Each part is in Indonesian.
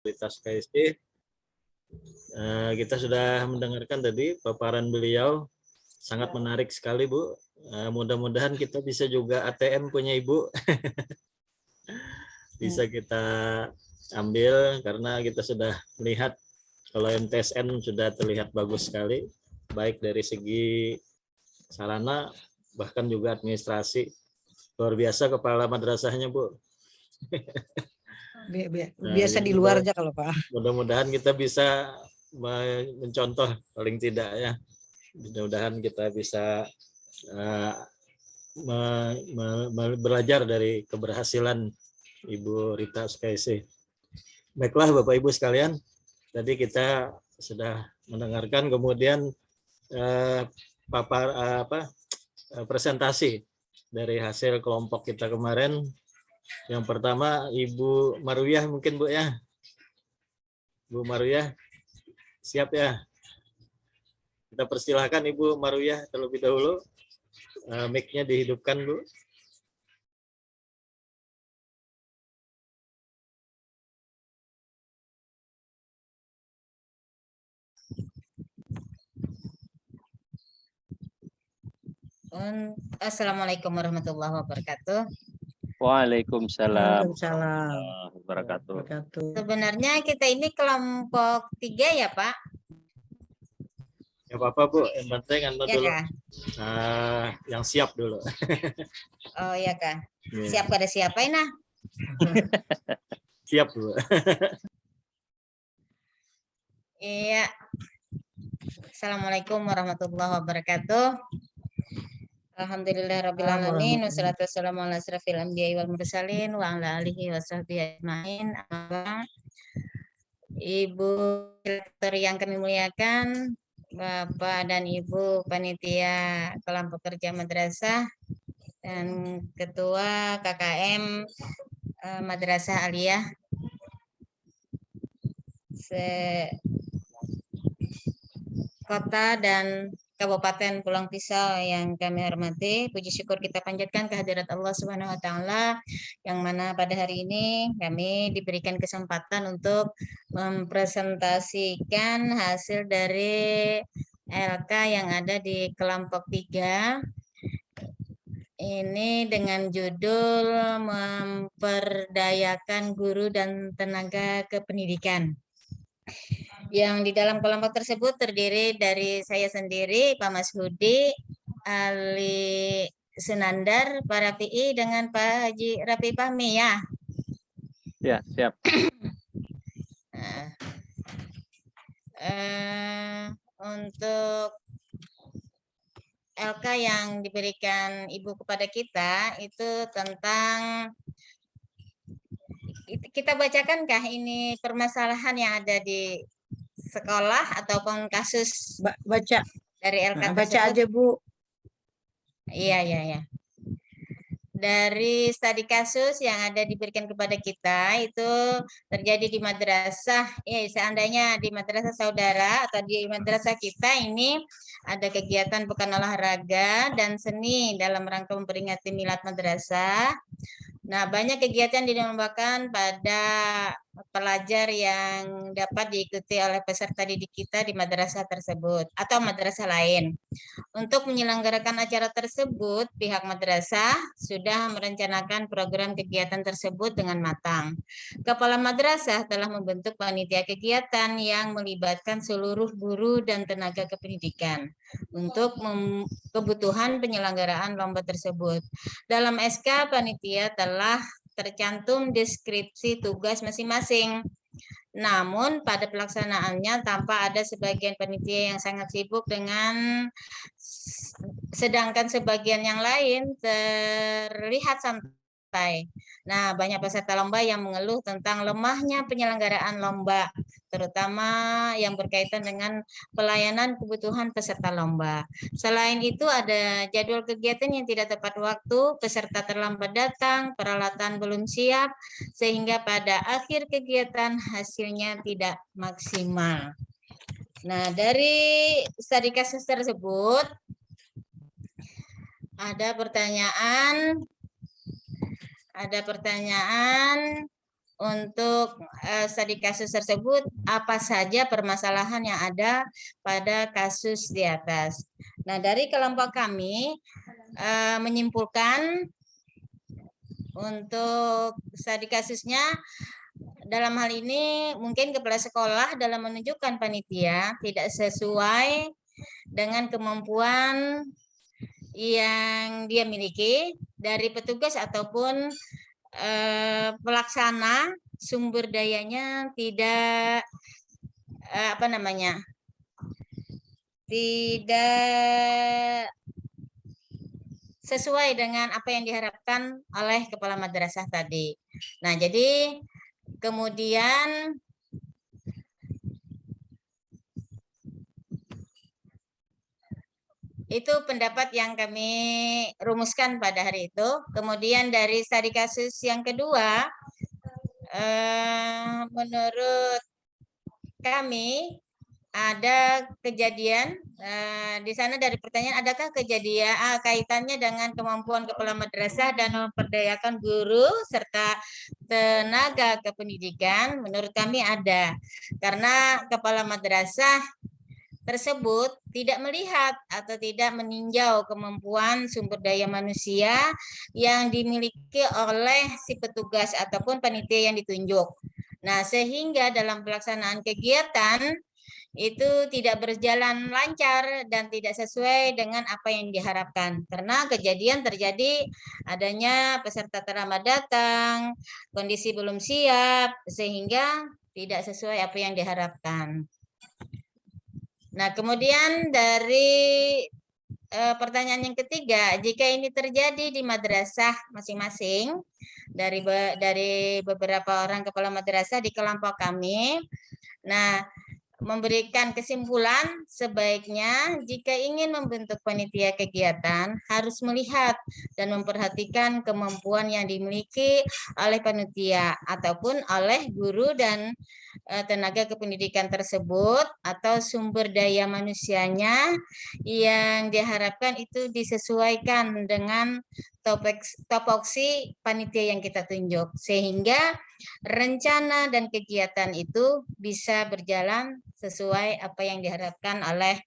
Kualitas KSE. Kita sudah mendengarkan tadi paparan beliau, sangat menarik sekali Bu. Mudah-mudahan kita bisa juga ATM punya Ibu. Bisa kita ambil karena kita sudah melihat kalau MTSN sudah terlihat bagus sekali, baik dari segi sarana bahkan juga administrasi. Luar biasa kepala madrasahnya Bu. Biasa di luar aja kalau Pak. Mudah-mudahan kita bisa mencontoh paling tidak ya. Mudah-mudahan kita bisa belajar dari keberhasilan Ibu Rita Sukaisi. Baiklah Bapak Ibu sekalian, tadi kita sudah mendengarkan kemudian presentasi dari hasil kelompok kita kemarin. Yang pertama Ibu Marwiyah mungkin Bu ya. Bu Marwiyah siap ya? Kita persilahkan Ibu Marwiyah terlebih dahulu. Mic-nya dihidupkan Bu. Assalamualaikum warahmatullahi wabarakatuh. Waalaikumsalam warahmatullahi wabarakatuh. Sebenarnya kita ini kelompok 3 ya Pak? Ya apa-apa Bu, yang penting anda ya, dulu. Yang siap dulu. Oh ya Kak. Siap pada siapa ini? Siap Bu. Iya. Assalamualaikum warahmatullahi wabarakatuh. Alhamdulillahirrabbilalamin. Wassalatu wassalamu ala asrafil anbiya'i wal mursalin wa ala alihi wa sahbihi ajma'in. Ibu Direktur yang kami muliakan, Bapak dan Ibu Panitia Kelompok Kerja Madrasah dan Ketua KKM Madrasah Aliyah Kota dan Kabupaten Pulang Pisau yang kami hormati, puji syukur kita panjatkan kehadirat Allah Subhanahu wa taala yang mana pada hari ini kami diberikan kesempatan untuk mempresentasikan hasil dari LK yang ada di kelompok 3. Ini dengan judul memperdayakan guru dan tenaga kependidikan. Yang di dalam kelompok tersebut terdiri dari saya sendiri, Pak Mas Hudi, Ali Sunandar, Pak Rafi'i, dengan Pak Haji Rafi Fahmi ya. Ya, siap. Untuk LK yang diberikan Ibu kepada kita itu tentang, kita bacakankah ini permasalahan yang ada di sekolah ataupun kasus baca dari LK tersebut? Baca aja Bu. Iya. Dari studi kasus yang ada diberikan kepada kita itu terjadi di madrasah. Seandainya di madrasah saudara atau di madrasah kita ini ada kegiatan pekan olahraga dan seni dalam rangka memperingati milad madrasah. Nah, banyak kegiatan dilombakan pada pelajar yang dapat diikuti oleh peserta didik kita di madrasah tersebut atau madrasah lain. Untuk menyelenggarakan acara tersebut, pihak madrasah sudah merencanakan program kegiatan tersebut dengan matang. Kepala madrasah telah membentuk panitia kegiatan yang melibatkan seluruh guru dan tenaga kependidikan untuk kebutuhan penyelenggaraan lomba tersebut. Dalam SK panitia telah tercantum deskripsi tugas masing-masing. Namun pada pelaksanaannya tampak ada sebagian panitia yang sangat sibuk sedangkan sebagian yang lain terlihat santai. Nah, banyak peserta lomba yang mengeluh tentang lemahnya penyelenggaraan lomba, terutama yang berkaitan dengan pelayanan kebutuhan peserta lomba. Selain itu ada jadwal kegiatan yang tidak tepat waktu, peserta terlambat datang, peralatan belum siap, sehingga pada akhir kegiatan hasilnya tidak maksimal. Nah, dari studi kasus tersebut ada pertanyaan untuk studi kasus tersebut apa saja permasalahan yang ada pada kasus di atas. Nah, dari kelompok kami menyimpulkan untuk studi kasusnya dalam hal ini mungkin kepala sekolah dalam menunjukkan panitia tidak sesuai dengan kemampuan yang dia miliki dari petugas ataupun pelaksana, sumber dayanya tidak tidak sesuai dengan apa yang diharapkan oleh kepala madrasah tadi. Nah, jadi kemudian itu pendapat yang kami rumuskan pada hari itu. Kemudian dari studi kasus yang kedua, menurut kami ada kejadian di sana dari pertanyaan, adakah kejadian kaitannya dengan kemampuan kepala madrasah dan memperdayakan guru serta tenaga kependidikan? Menurut kami ada, karena kepala madrasah tersebut tidak melihat atau tidak meninjau kemampuan sumber daya manusia yang dimiliki oleh si petugas ataupun panitia yang ditunjuk. Nah, sehingga dalam pelaksanaan kegiatan itu tidak berjalan lancar dan tidak sesuai dengan apa yang diharapkan. Karena kejadian terjadi adanya peserta terlambat datang, kondisi belum siap, sehingga tidak sesuai apa yang diharapkan. Nah, kemudian dari pertanyaan yang ketiga, jika ini terjadi di madrasah masing-masing dari beberapa orang kepala madrasah di kelompok kami, nah memberikan kesimpulan sebaiknya jika ingin membentuk panitia kegiatan harus melihat dan memperhatikan kemampuan yang dimiliki oleh panitia ataupun oleh guru dan tenaga kependidikan tersebut atau sumber daya manusianya yang diharapkan itu disesuaikan dengan topoksi panitia yang kita tunjuk sehingga rencana dan kegiatan itu bisa berjalan sesuai apa yang diharapkan oleh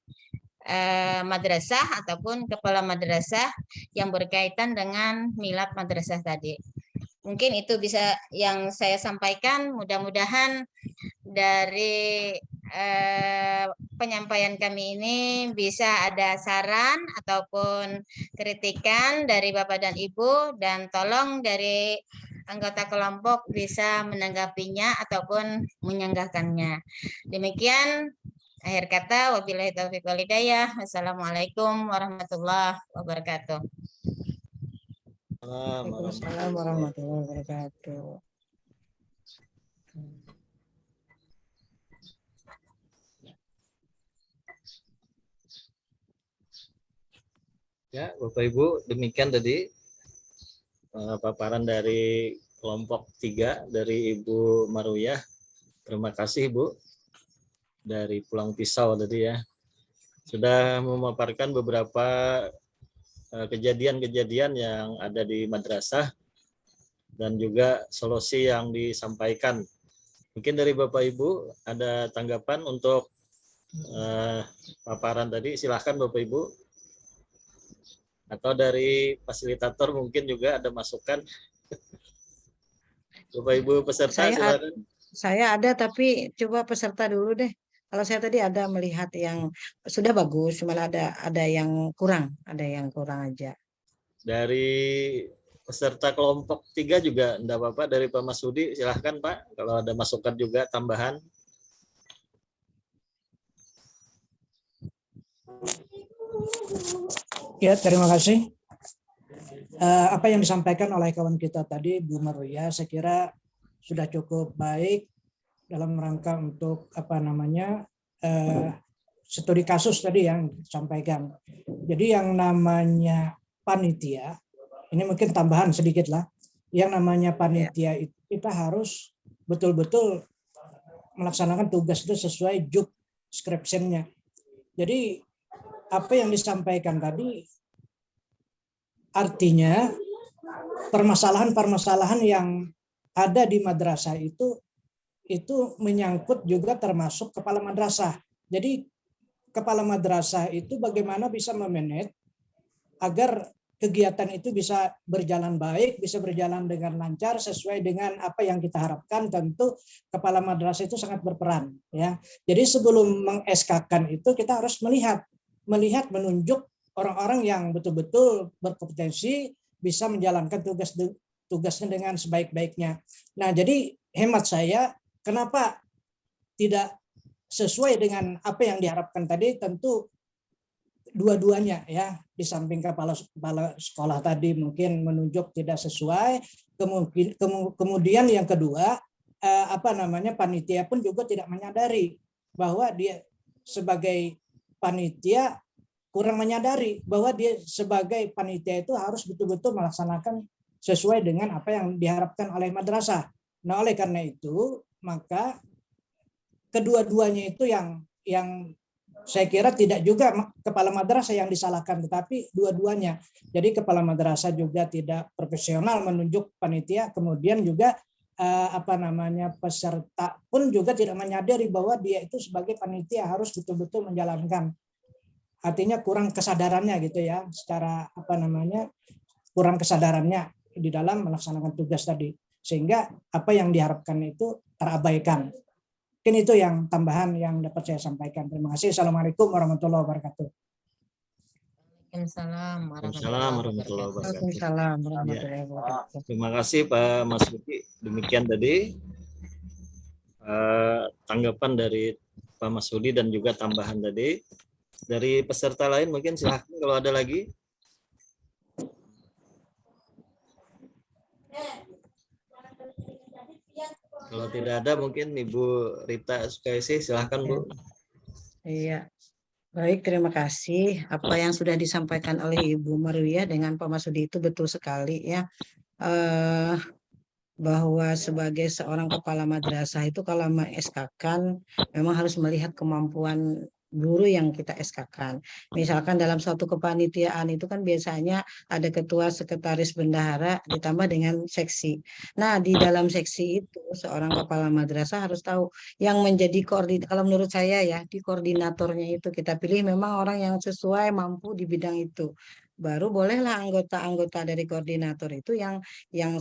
madrasah ataupun kepala madrasah yang berkaitan dengan milad madrasah tadi. Mungkin itu bisa yang saya sampaikan. Mudah-mudahan dari penyampaian kami ini bisa ada saran ataupun kritikan dari Bapak dan Ibu, dan tolong dari anggota kelompok bisa menanggapinya ataupun menyanggahkannya. Demikian akhir kata, wabillahi taufiq wal hidayah. Wassalamualaikum warahmatullahi wabarakatuh. Waalaikumsalam warahmatullahi wabarakatuh. Ya, Bapak Ibu, demikian tadi paparan dari kelompok 3 dari Ibu Maruyah. Terima kasih Ibu dari Pulang Pisau tadi ya. Sudah memaparkan beberapa kejadian-kejadian yang ada di madrasah dan juga solusi yang disampaikan. Mungkin dari Bapak Ibu ada tanggapan untuk paparan tadi, silahkan Bapak Ibu. Atau dari fasilitator mungkin juga ada masukan. Bapak Ibu peserta silakan. Saya ada, tapi coba peserta dulu deh. Kalau saya tadi ada melihat yang sudah bagus, cuma ada yang kurang aja. Dari peserta kelompok 3 juga enggak apa-apa, dari Pak Masudi silahkan Pak, kalau ada masukan juga tambahan. Ya, terima kasih. Apa yang disampaikan oleh kawan kita tadi, Bu Maruyah, saya kira sudah cukup baik dalam rangka untuk studi kasus tadi yang disampaikan. Jadi yang namanya panitia, ini mungkin tambahan sedikit lah, yang namanya panitia itu kita harus betul-betul melaksanakan tugas itu sesuai job description-nya. Jadi apa yang disampaikan tadi artinya permasalahan-permasalahan yang ada di madrasah itu menyangkut juga termasuk kepala madrasah. Jadi kepala madrasah itu bagaimana bisa memanage agar kegiatan itu bisa berjalan baik, bisa berjalan dengan lancar sesuai dengan apa yang kita harapkan. Tentu kepala madrasah itu sangat berperan, ya. Jadi sebelum meng-SK-kan itu kita harus melihat menunjuk orang-orang yang betul-betul berkompetensi bisa menjalankan tugasnya dengan sebaik-baiknya. Nah, jadi hemat saya, kenapa tidak sesuai dengan apa yang diharapkan tadi? Tentu dua-duanya, ya. Di samping kepala sekolah tadi mungkin menunjuk tidak sesuai, kemudian yang kedua, panitia pun juga tidak menyadari bahwa dia sebagai panitia kurang menyadari bahwa dia sebagai panitia itu harus betul-betul melaksanakan sesuai dengan apa yang diharapkan oleh madrasah. Nah, oleh karena itu, maka kedua-duanya itu yang saya kira tidak juga kepala madrasah yang disalahkan, tetapi dua-duanya. Jadi kepala madrasah juga tidak profesional menunjuk panitia, kemudian juga peserta pun juga tidak menyadari bahwa dia itu sebagai panitia harus betul-betul menjalankan. Artinya kurang kesadarannya gitu ya, secara kurang kesadarannya di dalam melaksanakan tugas tadi, sehingga apa yang diharapkan itu terabaikan. Mungkin itu yang tambahan yang dapat saya sampaikan. Terima kasih. Assalamualaikum warahmatullahi wabarakatuh. Waalaikumsalam warahmatullahi wabarakatuh. Waalaikumsalam warahmatullahi wabarakatuh. Terima kasih Pak Mas Budi. Demikian tadi tanggapan dari Pak Mas Budi dan juga tambahan tadi. Dari peserta lain mungkin silahkan kalau ada lagi. Kalau tidak ada mungkin Ibu Rita Sukaisi, silahkan Bu. Iya, baik, terima kasih. Apa yang sudah disampaikan oleh Ibu Maruya dengan Pak Masudi itu betul sekali, ya. Bahwa sebagai seorang kepala madrasah itu kalau meng-SK-kan memang harus melihat kemampuan guru yang kita SK-kan. Misalkan dalam suatu kepanitiaan itu kan biasanya ada ketua, sekretaris, bendahara ditambah dengan seksi. Nah, di dalam seksi itu seorang kepala madrasah harus tahu yang menjadi koordinator. Kalau menurut saya ya, di koordinatornya itu kita pilih memang orang yang sesuai mampu di bidang itu. Baru bolehlah anggota-anggota dari koordinator itu yang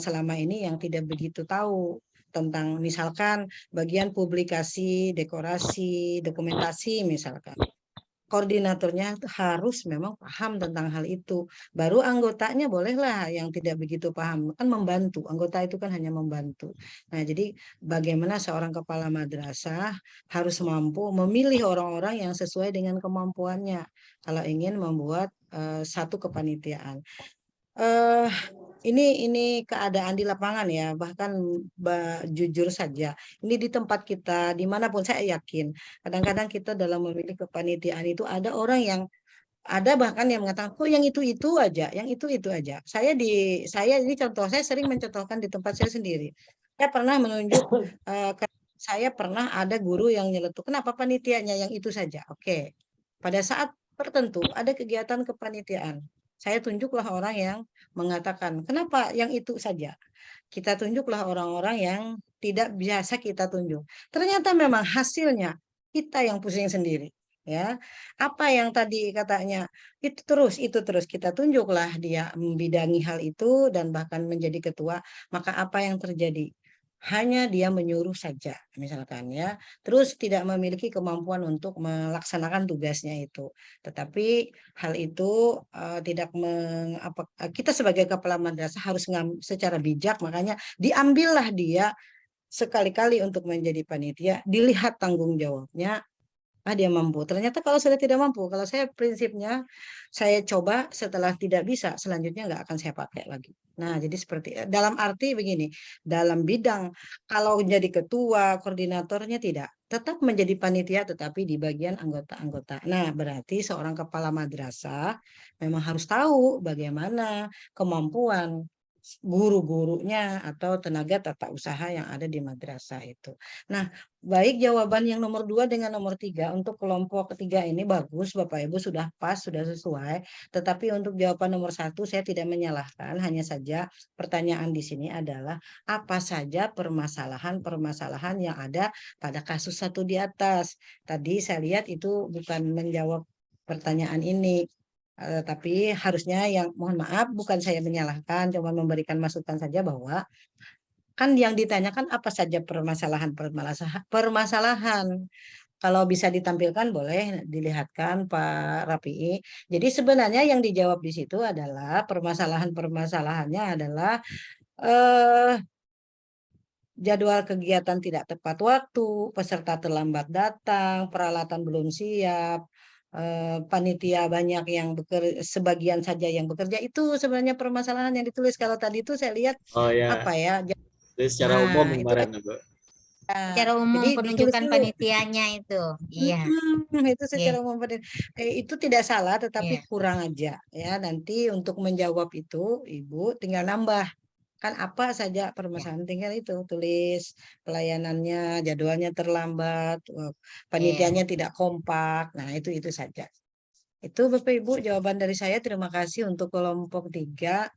selama ini yang tidak begitu tahu tentang misalkan bagian publikasi, dekorasi, dokumentasi misalkan. Koordinatornya harus memang paham tentang hal itu. Baru anggotanya bolehlah yang tidak begitu paham, kan membantu. Anggota itu kan hanya membantu. Nah, jadi bagaimana seorang kepala madrasah harus mampu memilih orang-orang yang sesuai dengan kemampuannya kalau ingin membuat satu kepanitiaan. Ini keadaan di lapangan ya, bahkan jujur saja, ini di tempat kita dimanapun saya yakin, kadang-kadang kita dalam memilih kepanitiaan itu ada orang yang ada bahkan yang mengatakan, kok yang itu aja, yang itu aja. Saya ini contoh, saya sering mencontohkan di tempat saya sendiri. Saya pernah menunjuk, saya pernah ada guru yang nyeletuk, kenapa panitianya yang itu saja? Oke, pada saat tertentu ada kegiatan kepanitiaan. Saya tunjuklah orang yang mengatakan, kenapa yang itu saja? Kita tunjuklah orang-orang yang tidak biasa kita tunjuk. Ternyata memang hasilnya kita yang pusing sendiri. Ya, apa yang tadi katanya itu terus kita tunjuklah dia membidangi hal itu dan bahkan menjadi ketua, maka apa yang terjadi? Hanya dia menyuruh saja misalkan ya, terus tidak memiliki kemampuan untuk melaksanakan tugasnya itu. Tetapi hal itu tidak kita sebagai kepala madrasah harus secara bijak, makanya diambillah dia sekali-kali untuk menjadi panitia, dilihat tanggung jawabnya. Dia mampu. Ternyata kalau sudah tidak mampu, kalau saya prinsipnya saya coba, setelah tidak bisa, selanjutnya nggak akan saya pakai lagi. Nah, jadi seperti dalam arti begini, dalam bidang kalau jadi ketua, koordinatornya tidak, tetap menjadi panitia tetapi di bagian anggota-anggota. Nah, berarti seorang kepala madrasah memang harus tahu bagaimana kemampuan guru-gurunya atau tenaga tata usaha yang ada di madrasah itu. Nah, baik jawaban yang nomor 2 dengan nomor 3 untuk kelompok ketiga ini bagus, Bapak Ibu sudah pas, sudah sesuai. Tetapi untuk jawaban nomor 1 saya tidak menyalahkan, hanya saja pertanyaan di sini adalah apa saja permasalahan-permasalahan yang ada pada kasus 1 di atas. Tadi saya lihat itu bukan menjawab pertanyaan ini. Tapi harusnya yang mohon maaf bukan saya menyalahkan, cuma memberikan masukan saja bahwa kan yang ditanyakan apa saja permasalahan. Kalau bisa ditampilkan boleh dilihatkan Pak Rafi'i. Jadi sebenarnya yang dijawab di situ adalah permasalahan-permasalahannya adalah eh, jadwal kegiatan tidak tepat waktu, peserta terlambat datang, peralatan belum siap, panitia banyak yang bekerja, sebagian saja yang bekerja, itu sebenarnya permasalahan yang ditulis. Kalau tadi itu saya lihat Oh ya, apa ya? itu secara umum Nah, itu kemarin, Bu. Secara jadi umum ditulis penunjukan dulu. panitianya itu. Iya. Itu Iya. secara umum itu tidak salah, tetapi Iya. kurang aja ya. Nanti untuk menjawab itu Ibu tinggal nambah kan apa saja Iya. permasalahan, tinggal itu tulis pelayanannya, jadwalnya terlambat, Iya. panitianya tidak kompak. Nah, itu saja. Itu Bapak Ibu jawaban dari saya. Terima kasih untuk kelompok 3.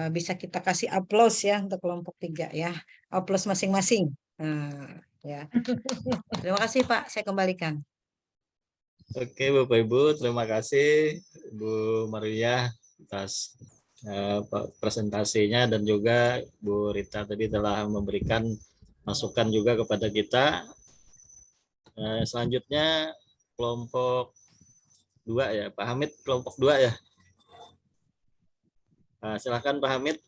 Bisa kita kasih aplaus ya untuk kelompok 3 ya. Aplaus masing-masing. Nah, ya. Terima kasih Pak, saya kembalikan. Oke, Bapak Ibu, terima kasih Bu Maria atas presentasinya, dan juga Bu Rita tadi telah memberikan masukan juga kepada kita. Selanjutnya kelompok 2 ya, Pak Hamid, kelompok 2 ya. Silakan Pak Hamid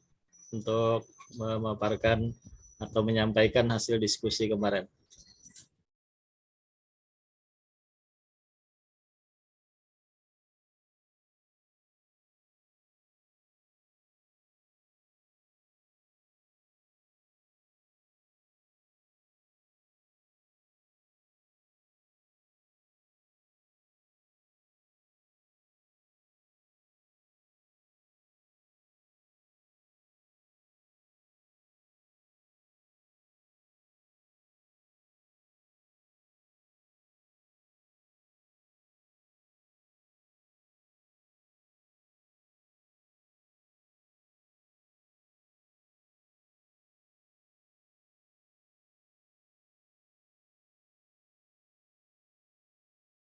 untuk memaparkan atau menyampaikan hasil diskusi kemarin.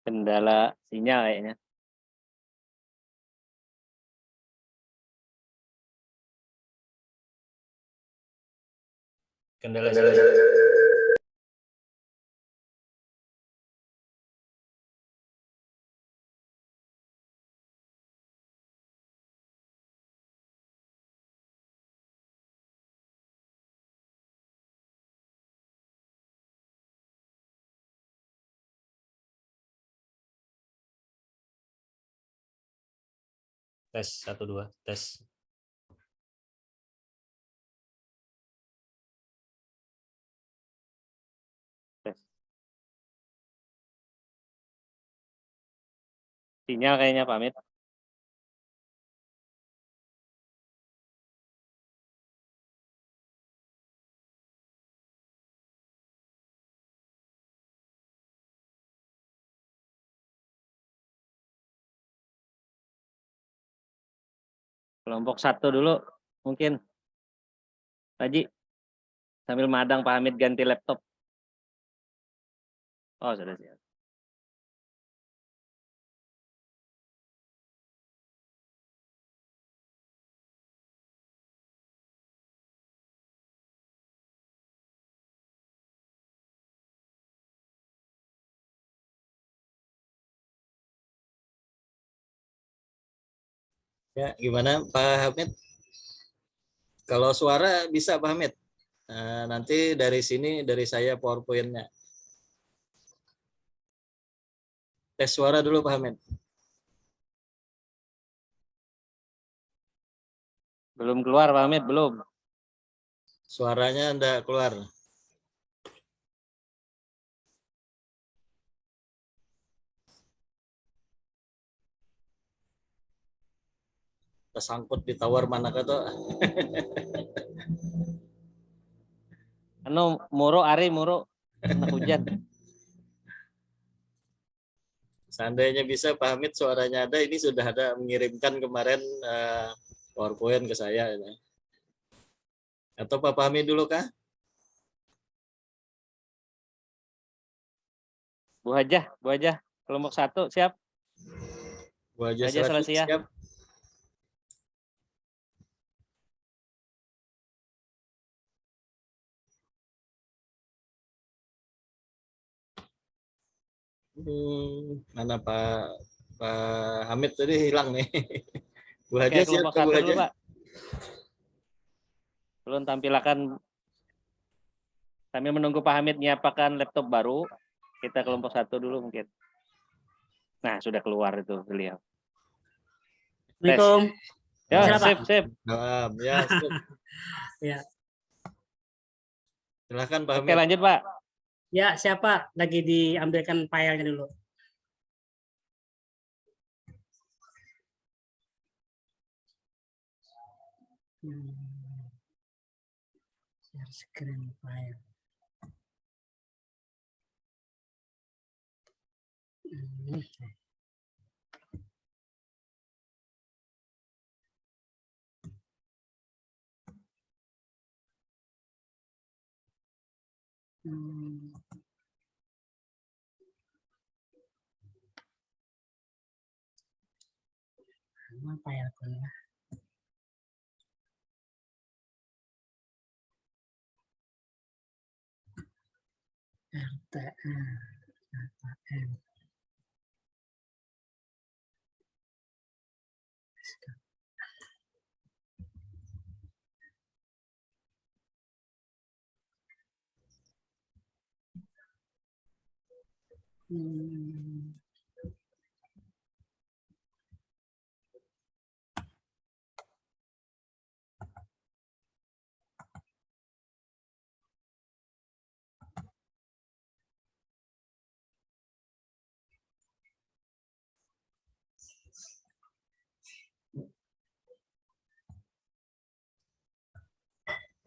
Kendala sinyal kayaknya. Kendala sinyal. Tes 1 2 tes. Sinyal kayaknya Pak Hamid. Kelompok 1 dulu mungkin. Haji, sambil madang Pak Hamid ganti laptop. Oh, sudah siap. Ya, gimana Pak Hamid? Kalau suara bisa Pak Hamid? Nanti dari sini, dari saya PowerPoint-nya. Tes suara dulu Pak Hamid. Belum keluar Pak Hamid, belum. Suaranya enggak keluar. tersangkut di tower manakah tuh. Anu muro Ari muro anak hujan. Seandainya bisa Pak Hamid suaranya ada, ini sudah ada mengirimkan kemarin PowerPoint ke saya. Atau Pak Hamid dulu kah? Bu Hajah kelompok 1 siap. Bu Hajah Hajah Selasi, Selasi ya. siap. Mana Pak Hamid tadi hilang nih. Bu Oke, Hajah siap kelompok ke Bu 1 dulu, Hajah? Pak. Belum tampilakan sambil menunggu Pak Hamid menyiapkan laptop baru, kita kelompok 1 dulu mungkin. Nah, sudah keluar itu beliau. Assalamualaikum. Ya, Siap, Pak. sip. Salam, ya, siap. Ya. Silahkan Pak Oke, Hamid. lanjut, Pak. Ya, siapa? Lagi diambilkan filenya dulu. Share screen file. Apa ya akunnya? RTN.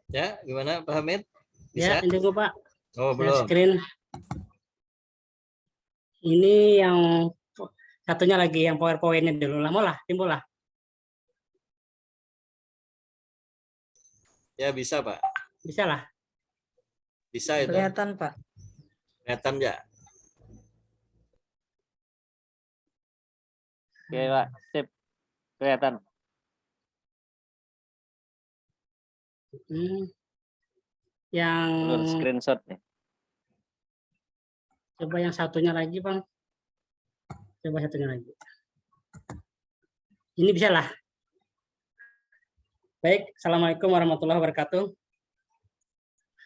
Ya, gimana Pak Hamid? Ya, Bisa? ini gue Pak. Oh, Share belum. screen. Ini yang satunya lagi yang PowerPoint-nya dulu lah. Mau lah, timbul lah. Ya, bisa Pak. Bisa lah. Bisa itu. Kelihatan Pak. Kelihatan ya? Oke, Pak. Sip. Kelihatan. Yang Ulur screenshot nih. coba yang satunya lagi, Bang. Coba satunya lagi. Ini bisa lah. Baik, Assalamualaikum warahmatullahi wabarakatuh.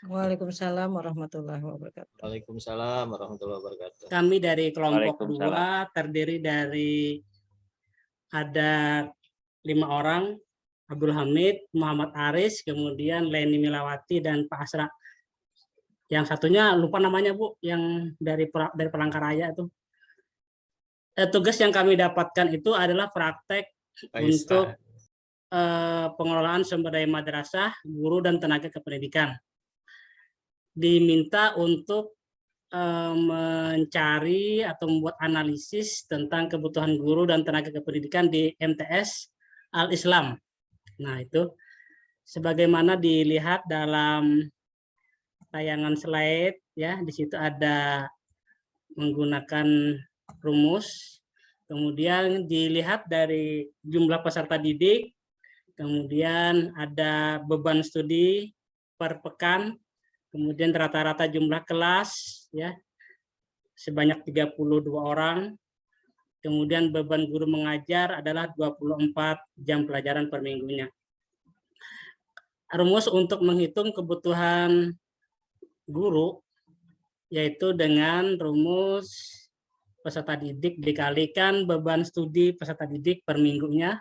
Waalaikumsalam warahmatullahi wabarakatuh. Waalaikumsalam warahmatullahi wabarakatuh. Kami dari kelompok Waalaikumsalam. 2 terdiri dari ada 5 orang, Abdul Hamid, Muhammad Aris, kemudian Leni Milawati, dan Pak Asra. Yang satunya lupa namanya Bu, yang dari Palangkaraya itu. Tugas yang kami dapatkan itu adalah praktek untuk pengelolaan sumber daya madrasah, guru, dan tenaga kependidikan. Diminta untuk mencari atau membuat analisis tentang kebutuhan guru dan tenaga kependidikan di MTS Al-Islam. Nah, itu sebagaimana dilihat dalam tayangan slide ya, di situ ada menggunakan rumus, kemudian dilihat dari jumlah peserta didik, kemudian ada beban studi per pekan, kemudian rata-rata jumlah kelas ya sebanyak 32 orang, kemudian beban guru mengajar adalah 24 jam pelajaran per minggunya. Rumus untuk menghitung kebutuhan guru yaitu dengan rumus peserta didik dikalikan beban studi peserta didik per minggunya,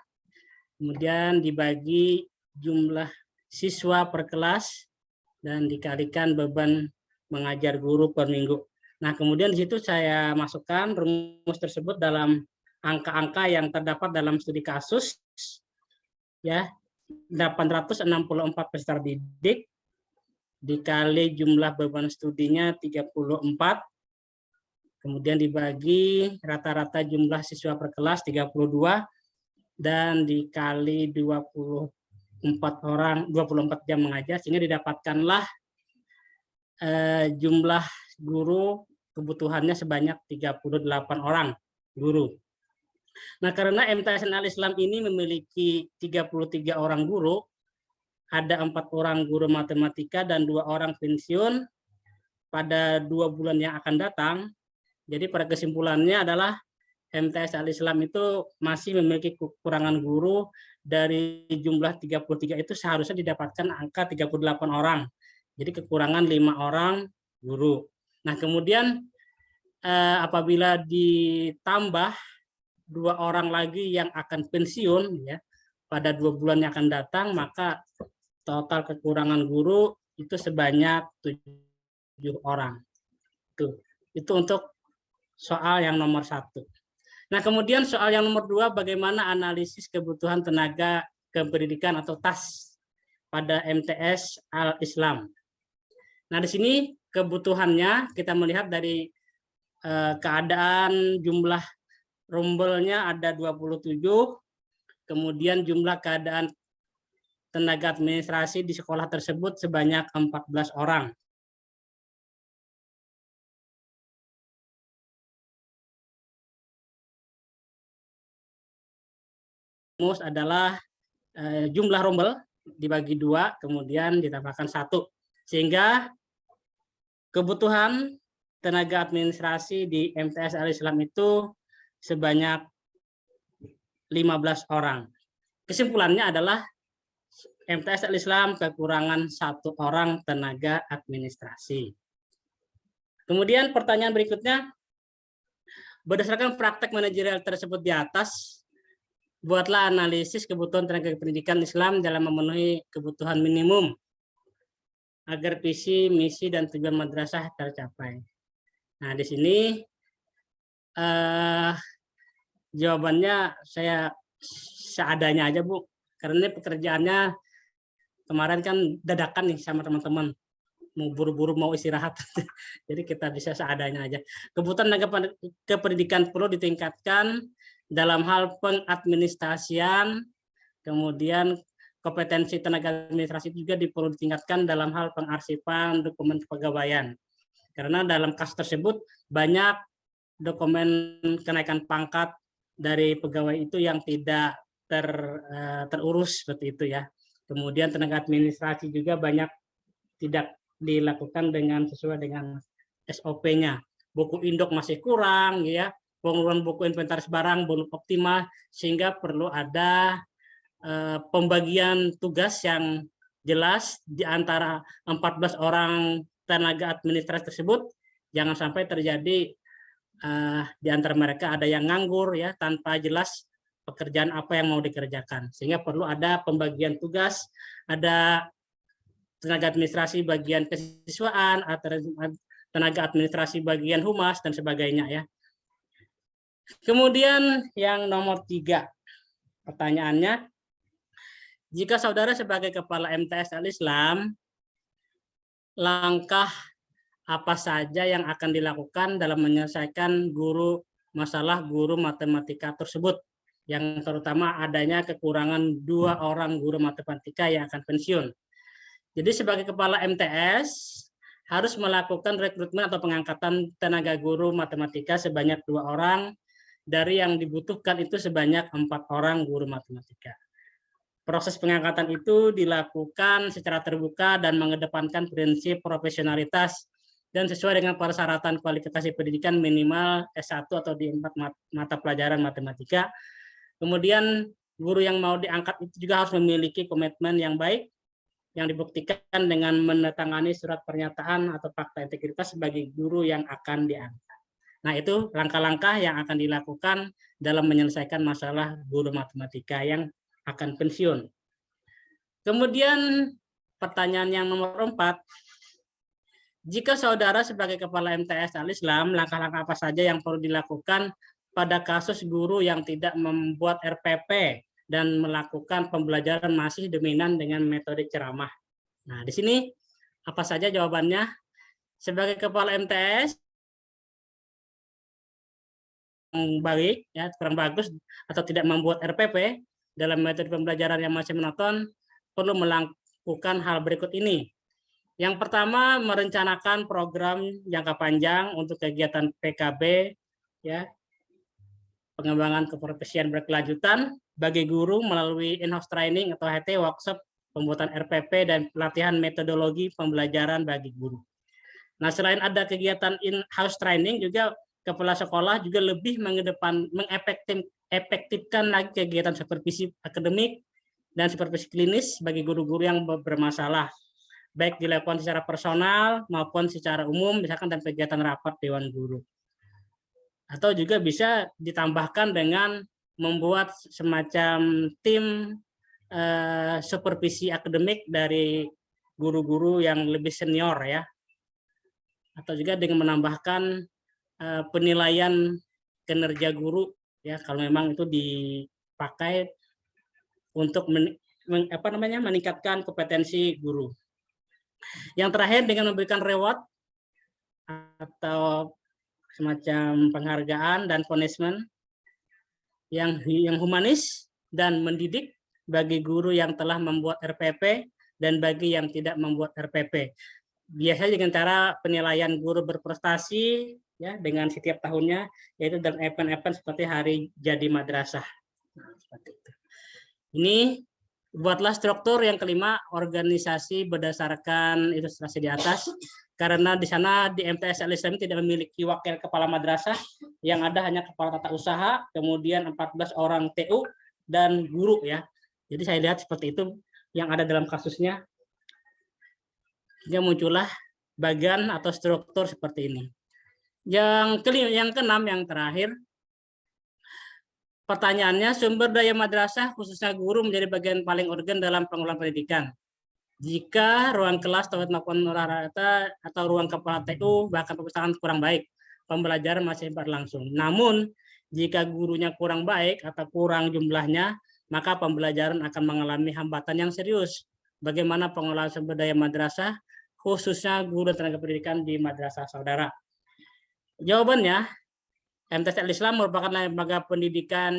kemudian dibagi jumlah siswa per kelas, dan dikalikan beban mengajar guru per minggu. Nah, kemudian di situ saya masukkan rumus tersebut dalam angka-angka yang terdapat dalam studi kasus ya 864 peserta didik dikali jumlah beban studinya 34, kemudian dibagi rata-rata jumlah siswa per kelas 32 dan dikali 24 jam mengajar, sehingga didapatkanlah jumlah guru kebutuhannya sebanyak 38 orang guru. Nah, karena MTS Al-Islam ini memiliki 33 orang guru, ada 4 orang guru matematika dan 2 orang pensiun pada 2 bulan yang akan datang. Jadi pada kesimpulannya adalah MTS Al-Islam itu masih memiliki kekurangan guru. Dari jumlah 33 itu seharusnya didapatkan angka 38 orang. Jadi kekurangan 5 orang guru. Nah, kemudian apabila ditambah 2 orang lagi yang akan pensiun ya pada 2 bulan yang akan datang, maka total kekurangan guru itu sebanyak 7 orang. Itu untuk soal yang nomor 1. Nah, kemudian soal yang nomor 2, bagaimana analisis kebutuhan tenaga kependidikan atau TAS pada MTS Al-Islam. Nah, di sini kebutuhannya kita melihat dari keadaan jumlah rombelnya ada 27, kemudian jumlah keadaan tenaga administrasi di sekolah tersebut sebanyak 14 orang. Adalah jumlah rombel dibagi 2, kemudian ditambahkan 1, sehingga kebutuhan tenaga administrasi di MTS Al-Islam itu sebanyak 15 orang. Kesimpulannya adalah MTS Al-Islam kekurangan 1 orang tenaga administrasi. Kemudian pertanyaan berikutnya, berdasarkan praktek manajerial tersebut di atas, buatlah analisis kebutuhan tenaga pendidikan Islam dalam memenuhi kebutuhan minimum agar visi, misi, dan tujuan madrasah tercapai. Nah, di sini jawabannya saya seadanya aja, Bu. Karena ini pekerjaannya kemarin kan dadakan nih sama teman-teman. Mau buru-buru mau istirahat. Jadi kita bisa seadanya aja. Kebutuhan tenaga kependidikan perlu ditingkatkan dalam hal pengadministrasian, kemudian kompetensi tenaga administrasi juga perlu ditingkatkan dalam hal pengarsipan dokumen kepegawaian. Karena dalam kasus tersebut banyak dokumen kenaikan pangkat dari pegawai itu yang tidak terurus seperti itu ya. Kemudian tenaga administrasi juga banyak tidak dilakukan sesuai dengan SOP-nya. Buku induk masih kurang ya. Pengeluaran buku inventaris barang belum optimal, sehingga perlu ada pembagian tugas yang jelas di antara 14 orang tenaga administrasi tersebut. Jangan sampai terjadi di antara mereka ada yang nganggur ya tanpa jelas pekerjaan apa yang mau dikerjakan, sehingga perlu ada pembagian tugas, ada tenaga administrasi bagian kesiswaan, tenaga administrasi bagian humas dan sebagainya ya. Kemudian yang nomor 3, pertanyaannya, jika saudara sebagai kepala MTS Al-Islam, langkah apa saja yang akan dilakukan dalam menyelesaikan masalah guru matematika tersebut, yang terutama adanya kekurangan 2 orang guru matematika yang akan pensiun. Jadi sebagai kepala MTS harus melakukan rekrutmen atau pengangkatan tenaga guru matematika sebanyak 2 orang, dari yang dibutuhkan itu sebanyak 4 orang guru matematika. Proses pengangkatan itu dilakukan secara terbuka dan mengedepankan prinsip profesionalitas dan sesuai dengan persyaratan kualifikasi pendidikan minimal S1 atau di 4 mata pelajaran matematika. Kemudian guru yang mau diangkat itu juga harus memiliki komitmen yang baik yang dibuktikan dengan menandatangani surat pernyataan atau fakta integritas sebagai guru yang akan diangkat. Nah, itu langkah-langkah yang akan dilakukan dalam menyelesaikan masalah guru matematika yang akan pensiun. Kemudian pertanyaan yang nomor 4, jika saudara sebagai kepala MTS Al-Islam, langkah-langkah apa saja yang perlu dilakukan pada kasus guru yang tidak membuat RPP dan melakukan pembelajaran masih dominan dengan metode ceramah. Nah, di sini apa saja jawabannya? Sebagai kepala MTS yang baik, ya kurang bagus atau tidak membuat RPP dalam metode pembelajaran yang masih monoton, perlu melakukan hal berikut ini. Yang pertama, merencanakan program jangka panjang untuk kegiatan PKB, ya, pengembangan keprofesian berkelanjutan bagi guru melalui in-house training atau HT, workshop pembuatan RPP dan pelatihan metodologi pembelajaran bagi guru. Nah, selain ada kegiatan in-house training, juga kepala sekolah juga lebih mengefektifkan lagi kegiatan supervisi akademik dan supervisi klinis bagi guru-guru yang bermasalah, baik dilakukan secara personal maupun secara umum, misalkan dalam kegiatan rapat Dewan Guru. Atau juga bisa ditambahkan dengan membuat semacam tim supervisi akademik dari guru-guru yang lebih senior, ya. Atau juga dengan menambahkan penilaian kinerja guru, ya, kalau memang itu dipakai untuk meningkatkan kompetensi guru. Yang terakhir, dengan memberikan reward atau semacam penghargaan dan punishment yang humanis dan mendidik bagi guru yang telah membuat RPP dan bagi yang tidak membuat RPP. Biasanya dengan cara penilaian guru berprestasi, ya, dengan setiap tahunnya, yaitu dalam event-event seperti Hari Jadi Madrasah. Nah, seperti itu. Ini buatlah struktur yang kelima, organisasi berdasarkan ilustrasi di atas, karena di sana di MTS Al-Islam tidak memiliki wakil kepala madrasah, yang ada hanya kepala tata usaha, kemudian 14 orang TU dan guru, ya. Jadi saya lihat seperti itu yang ada dalam kasusnya. Sehingga muncullah bagian atau struktur seperti ini. Yang keenam, yang terakhir, pertanyaannya, sumber daya madrasah khususnya guru menjadi bagian paling urgen dalam pengelolaan pendidikan. Jika ruang kelas, toilet maupun rata atau ruang kepala TU bahkan perpustakaan kurang baik, pembelajaran masih berlangsung. Namun jika gurunya kurang baik atau kurang jumlahnya, maka pembelajaran akan mengalami hambatan yang serius. Bagaimana pengelolaan sumber daya madrasah khususnya guru dan tenaga pendidikan di madrasah saudara? Jawabannya, MTS Al-Islam merupakan lembaga pendidikan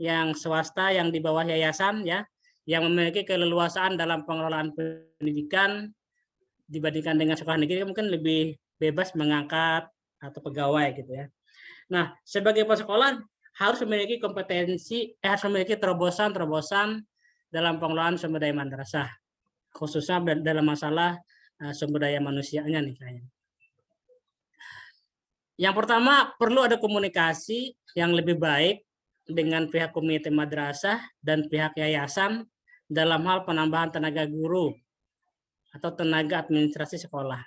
yang swasta yang di bawah yayasan, ya, yang memiliki keleluasaan dalam pengelolaan pendidikan dibandingkan dengan sekolah negeri, mungkin lebih bebas mengangkat atau pegawai, gitu, ya. Nah, sebagai kepala sekolah harus memiliki kompetensi, harus memiliki terobosan dalam pengelolaan sumber daya madrasah, khususnya dalam masalah sumber daya manusianya, nih, kayaknya. Yang pertama, perlu ada komunikasi yang lebih baik dengan pihak komite madrasah dan pihak yayasan dalam hal penambahan tenaga guru atau tenaga administrasi sekolah.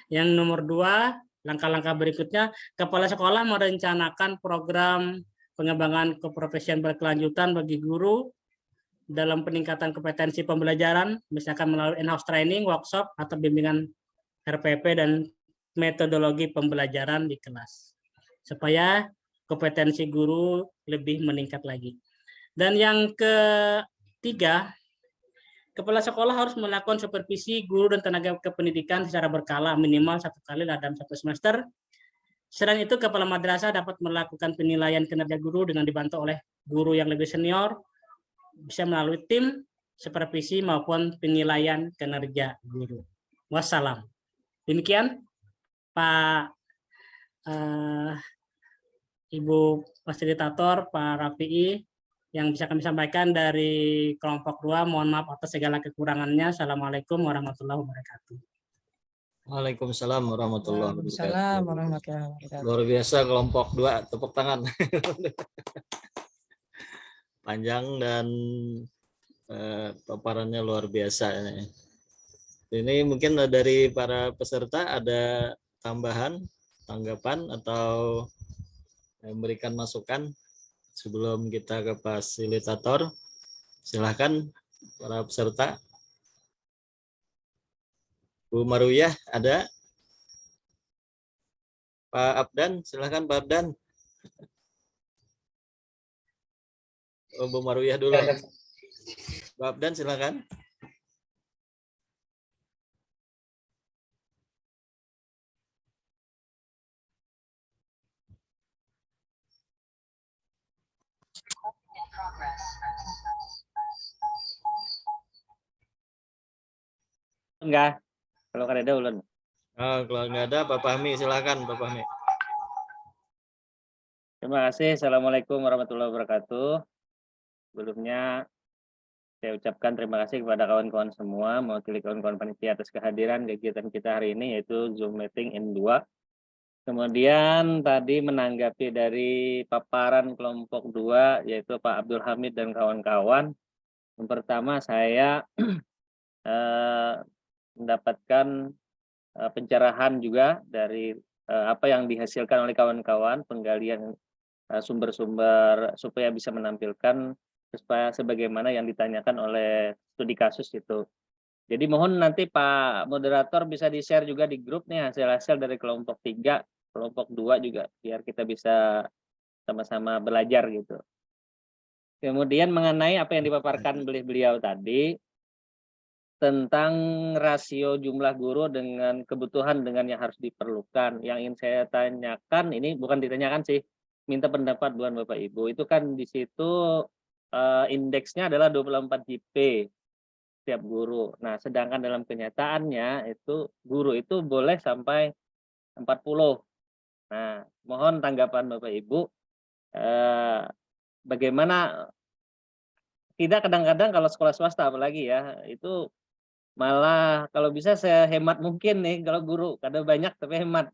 Yang nomor 2, langkah-langkah berikutnya, kepala sekolah merencanakan program pengembangan keprofesian berkelanjutan bagi guru dalam peningkatan kompetensi pembelajaran, misalkan melalui in-house training, workshop, atau bimbingan RPP dan metodologi pembelajaran di kelas, supaya kompetensi guru lebih meningkat lagi. Dan yang ketiga, kepala sekolah harus melakukan supervisi guru dan tenaga kependidikan secara berkala, minimal 1 kali dalam 1 semester. Selain itu, kepala madrasah dapat melakukan penilaian kinerja guru dengan dibantu oleh guru yang lebih senior, bisa melalui tim supervisi maupun penilaian kinerja guru. Wassalam. Demikian Pak Ibu Fasilitator, Pak Rafi'i, yang bisa kami sampaikan dari kelompok 2. Mohon maaf atas segala kekurangannya. Assalamualaikum warahmatullahi wabarakatuh. Waalaikumsalam warahmatullahi Waalaikumsalam wabarakatuh. warahmatullahi wabarakatuh. Luar biasa kelompok 2, tepuk tangan. Panjang dan paparannya luar biasa. Ini mungkin dari para peserta ada tambahan, tanggapan, atau memberikan masukan sebelum kita ke fasilitator. Silahkan para peserta. Bu Maruyah ada? Pak Abdan, silahkan Pak Abdan. Oh, Bu Marwiyah dulu. Bu Abdan silakan. Enggak. Kalau ada ulun. Oh, kalau nggak ada, Pak Fahmi silakan, Pak Fahmi. Terima kasih. Assalamualaikum warahmatullahi wabarakatuh. Sebelumnya saya ucapkan terima kasih kepada kawan-kawan semua, mewakili kawan-kawan panitia atas kehadiran kegiatan kita hari ini, yaitu Zoom meeting N2. Kemudian tadi menanggapi dari paparan kelompok 2, yaitu Pak Abdul Hamid dan kawan-kawan. Yang pertama saya mendapatkan pencerahan juga dari apa yang dihasilkan oleh kawan-kawan, penggalian sumber-sumber supaya bisa menampilkan sebagaimana yang ditanyakan oleh studi kasus itu. Jadi mohon nanti Pak Moderator bisa di-share juga di grup nih hasil-hasil dari kelompok 3, kelompok 2 juga, biar kita bisa sama-sama belajar gitu. Kemudian mengenai apa yang dipaparkan beliau tadi, tentang rasio jumlah guru dengan kebutuhan dengan yang harus diperlukan. Yang ingin saya tanyakan, ini bukan ditanyakan sih, minta pendapat buat Bapak Ibu. Itu kan di situ indeksnya adalah 24 JP setiap guru. Nah, sedangkan dalam kenyataannya itu guru itu boleh sampai 40. Nah, mohon tanggapan Bapak Ibu, bagaimana tidak kadang-kadang kalau sekolah swasta apalagi ya, itu malah kalau bisa sehemat mungkin nih kalau guru, kadang banyak tapi hemat.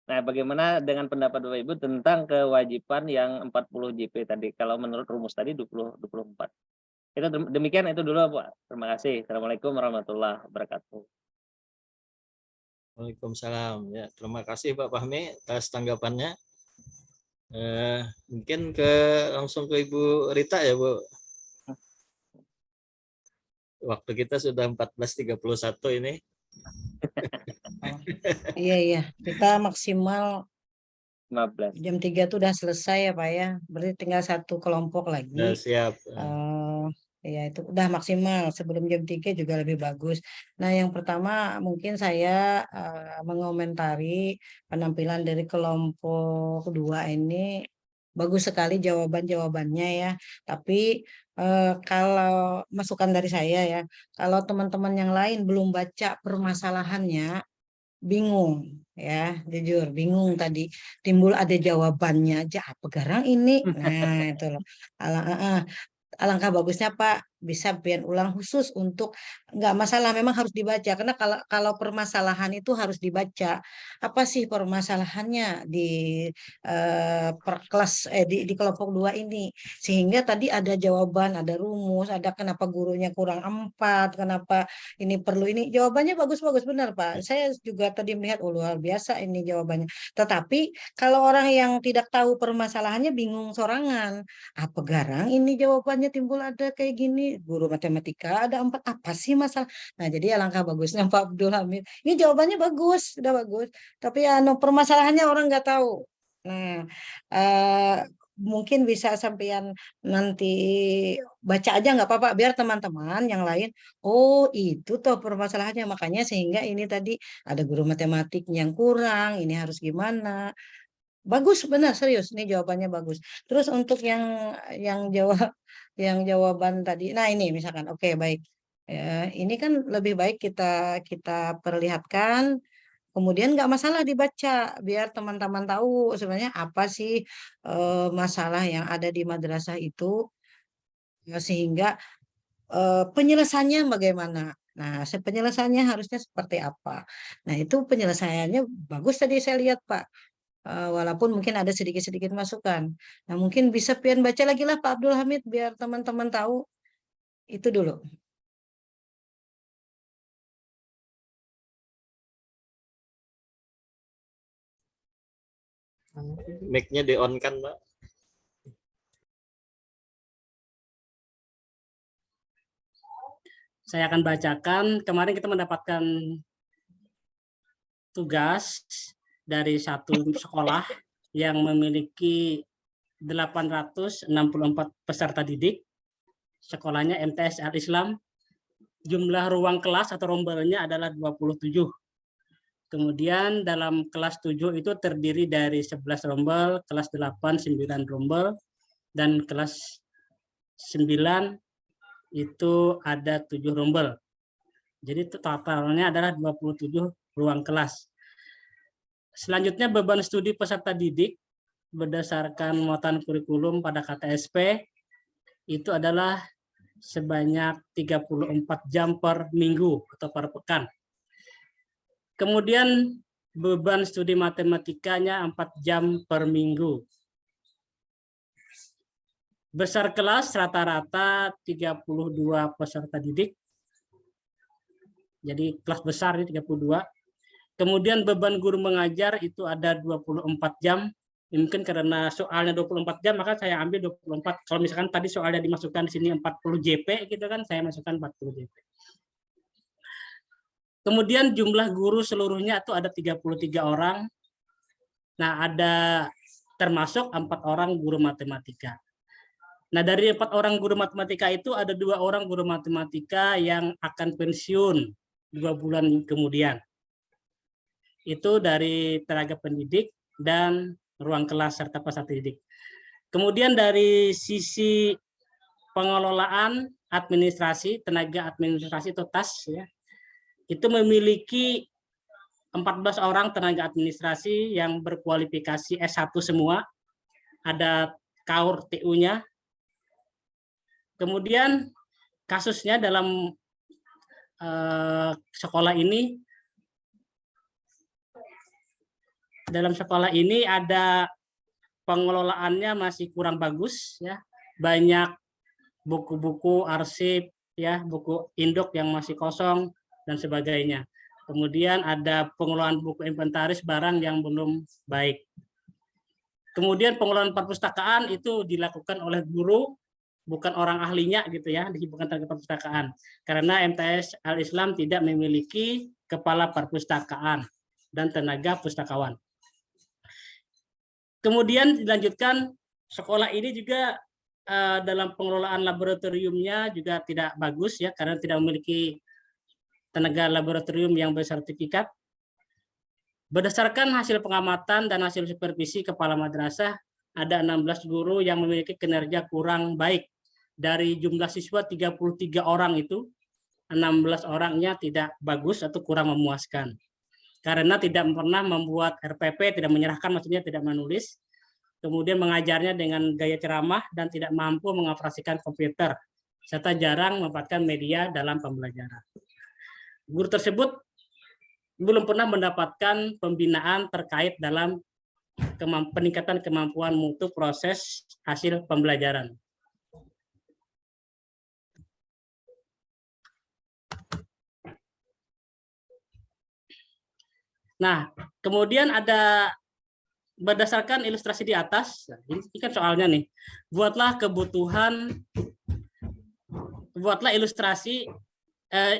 Nah, bagaimana dengan pendapat Bapak Ibu tentang kewajiban yang 40 JP tadi, kalau menurut rumus tadi 24. Itu demikian itu dulu Pak. Terima kasih. Assalamualaikum warahmatullahi wabarakatuh. Waalaikumsalam. Ya, terima kasih Pak Fahmi atas tanggapannya. Mungkin langsung ke Ibu Rita ya, Bu. Waktu kita sudah 14.31 ini. Iya, kita maksimal 15. jam 3 tuh udah selesai ya Pak ya. Berarti tinggal satu kelompok lagi. Sudah siap. Ya itu udah maksimal, sebelum jam 3 juga lebih bagus. Nah yang pertama mungkin saya mengomentari penampilan dari kelompok 2 ini bagus sekali jawaban-jawabannya ya. Tapi kalau masukan dari saya ya, kalau teman-teman yang lain belum baca permasalahannya, bingung ya, jujur bingung tadi, timbul ada jawabannya aja apa garang ini. Nah itu loh. Alangkah bagusnya Pak bisa pian ulang khusus untuk, nggak masalah memang harus dibaca, karena kalau permasalahan itu harus dibaca apa sih permasalahannya di di kelompok 2 ini, sehingga tadi ada jawaban, ada rumus, ada kenapa gurunya kurang 4, kenapa ini perlu ini, jawabannya bagus-bagus benar Pak. Saya juga tadi melihat luar biasa ini jawabannya. Tetapi kalau orang yang tidak tahu permasalahannya bingung sorangan, apa garang ini jawabannya timbul ada kayak gini, guru matematika ada 4, apa sih masalah. Nah jadi alangkah bagusnya Pak Abdul Hamid, ini jawabannya bagus, udah bagus, tapi permasalahannya orang nggak tahu. Nah mungkin bisa sampean nanti baca aja nggak apa-apa, biar teman-teman yang lain, oh itu toh permasalahannya, makanya sehingga ini tadi ada guru matematik yang kurang, ini harus gimana. Bagus, benar, serius. Ini jawabannya bagus. Terus untuk yang jawaban tadi. Nah, ini misalkan oke, baik. Ya, ini kan lebih baik kita perlihatkan, kemudian nggak masalah dibaca biar teman-teman tahu sebenarnya apa sih masalah yang ada di madrasah itu, sehingga penyelesaiannya bagaimana. Nah, penyelesaiannya harusnya seperti apa. Nah, itu penyelesaiannya bagus tadi saya lihat, Pak. Walaupun mungkin ada sedikit-sedikit masukan. Nah, mungkin bisa pian baca lagi lah Pak Abdul Hamid biar teman-teman tahu. Itu dulu. Mic-nya di-on-kan, Pak. Saya akan bacakan. Kemarin kita mendapatkan tugas dari satu sekolah yang memiliki 864 peserta didik. Sekolahnya MTS Al-Islam. Jumlah ruang kelas atau rombelnya adalah 27. Kemudian dalam kelas 7 itu terdiri dari 11 rombel, kelas 8 9 rombel, dan kelas 9 itu ada 7 rombel. Jadi totalnya adalah 27 ruang kelas. Selanjutnya beban studi peserta didik berdasarkan muatan kurikulum pada KTSP itu adalah sebanyak 34 jam per minggu atau per pekan. Kemudian beban studi matematikanya 4 jam per minggu. Besar kelas rata-rata 32 peserta didik. Jadi kelas besar ini 32. Kemudian beban guru mengajar itu ada 24 jam. Mungkin karena soalnya 24 jam, maka saya ambil 24. Kalau misalkan tadi soalnya dimasukkan di sini 40 JP, gitu kan, saya masukkan 40 JP. Kemudian jumlah guru seluruhnya itu ada 33 orang. Nah, ada termasuk 4 orang guru matematika. Nah, dari 4 orang guru matematika itu ada 2 orang guru matematika yang akan pensiun 2 bulan kemudian. Itu dari tenaga pendidik dan ruang kelas serta peserta didik. Kemudian dari sisi pengelolaan administrasi, tenaga administrasi atau TAS, ya, itu memiliki 14 orang tenaga administrasi yang berkualifikasi S1 semua. Ada KAUR TU-nya. Kemudian kasusnya dalam sekolah ini, ada pengelolaannya masih kurang bagus, ya. Banyak buku-buku arsip, ya, buku induk yang masih kosong dan sebagainya. Kemudian ada pengelolaan buku inventaris barang yang belum baik. Kemudian pengelolaan perpustakaan itu dilakukan oleh guru, bukan orang ahlinya, gitu ya, bukan tenaga perpustakaan. Karena MTS Al-Islam tidak memiliki kepala perpustakaan dan tenaga pustakawan. Kemudian dilanjutkan, sekolah ini juga dalam pengelolaan laboratoriumnya juga tidak bagus, ya, karena tidak memiliki tenaga laboratorium yang bersertifikat. Berdasarkan hasil pengamatan dan hasil supervisi kepala madrasah, ada 16 guru yang memiliki kinerja kurang baik. Dari jumlah siswa 33 orang itu, 16 orangnya tidak bagus atau kurang memuaskan. Karena tidak pernah membuat RPP, tidak menyerahkan, maksudnya tidak menulis. Kemudian mengajarnya dengan gaya ceramah dan tidak mampu mengoperasikan komputer, serta jarang memanfaatkan media dalam pembelajaran. Guru tersebut belum pernah mendapatkan pembinaan terkait dalam peningkatan kemampuan mutu proses hasil pembelajaran. Nah, kemudian ada berdasarkan ilustrasi di atas, ini kan soalnya nih, buatlah ilustrasi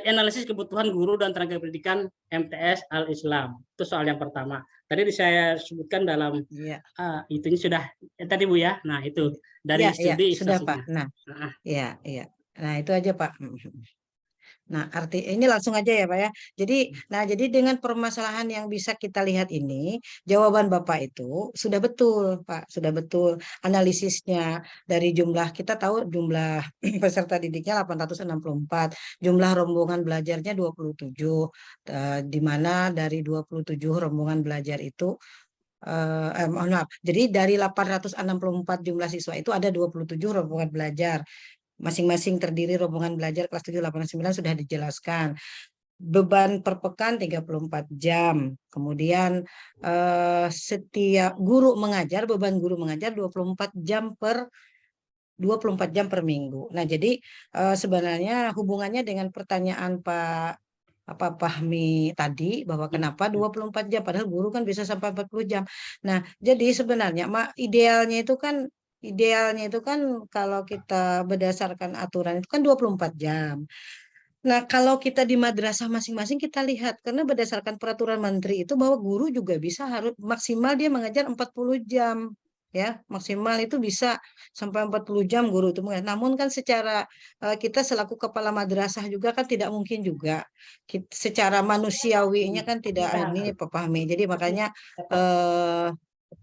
analisis kebutuhan guru dan tenaga pendidikan MTS Al-Islam. Itu soal yang pertama. Tadi saya sebutkan dalam itunya sudah tadi Bu ya. Nah, itu dari studi sudah Pak. Nah, iya. Nah, itu aja Pak. Nah, ini langsung aja ya Pak ya. Jadi dengan permasalahan yang bisa kita lihat ini, jawaban Bapak itu sudah betul Pak, sudah betul analisisnya. Dari jumlah, kita tahu jumlah peserta didiknya 864, jumlah rombongan belajarnya 27, di mana dari 27 rombongan belajar itu mohon maaf. Jadi dari 864 jumlah siswa itu ada 27 rombongan belajar. Masing-masing terdiri rombongan belajar kelas 7, 8, 9 sudah dijelaskan. Beban per pekan 34 jam. Kemudian setiap guru mengajar, beban guru mengajar 24 jam per minggu. Nah, jadi sebenarnya hubungannya dengan pertanyaan Pak Fahmi tadi, bahwa kenapa 24 jam padahal guru kan bisa sampai 40 jam. Nah, jadi sebenarnya idealnya itu kan kalau kita berdasarkan aturan itu kan 24 jam. Nah, kalau kita di madrasah masing-masing kita lihat, karena berdasarkan peraturan menteri itu bahwa guru juga bisa harus maksimal dia mengajar 40 jam. ya maksimal itu bisa sampai 40 jam guru itu mengajar. Namun kan secara kita selaku kepala madrasah juga kan tidak mungkin juga secara manusiawinya kan tidak ini pahami. Jadi makanya eh,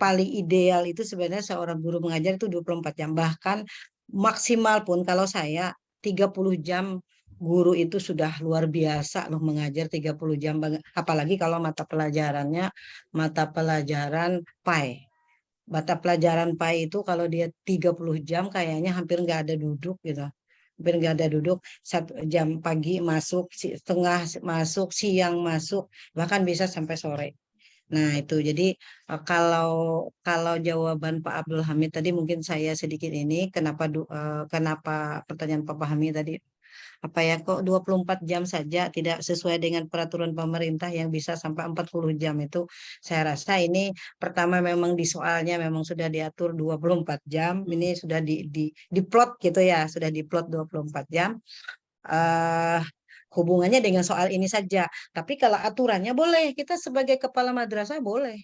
paling ideal itu sebenarnya seorang guru mengajar itu 24 jam, bahkan maksimal pun kalau saya 30 jam guru itu sudah luar biasa loh, mengajar 30 jam, apalagi kalau mata pelajaran PAI. Mata pelajaran PAI itu kalau dia 30 jam kayaknya hampir nggak ada duduk gitu. Hampir nggak ada duduk, 1 jam pagi masuk, setengah masuk, siang masuk, bahkan bisa sampai sore. Nah, itu jadi kalau kalau jawaban Pak Abdul Hamid tadi mungkin saya sedikit ini kenapa pertanyaan Pak Fahmi tadi apa ya kok 24 jam saja tidak sesuai dengan peraturan pemerintah yang bisa sampai 40 jam itu, saya rasa ini pertama memang di soalnya memang sudah diatur 24 jam, ini sudah di plot gitu ya, sudah di plot 24 jam. eh Hubungannya dengan soal ini saja. Tapi kalau aturannya boleh, kita sebagai kepala madrasah boleh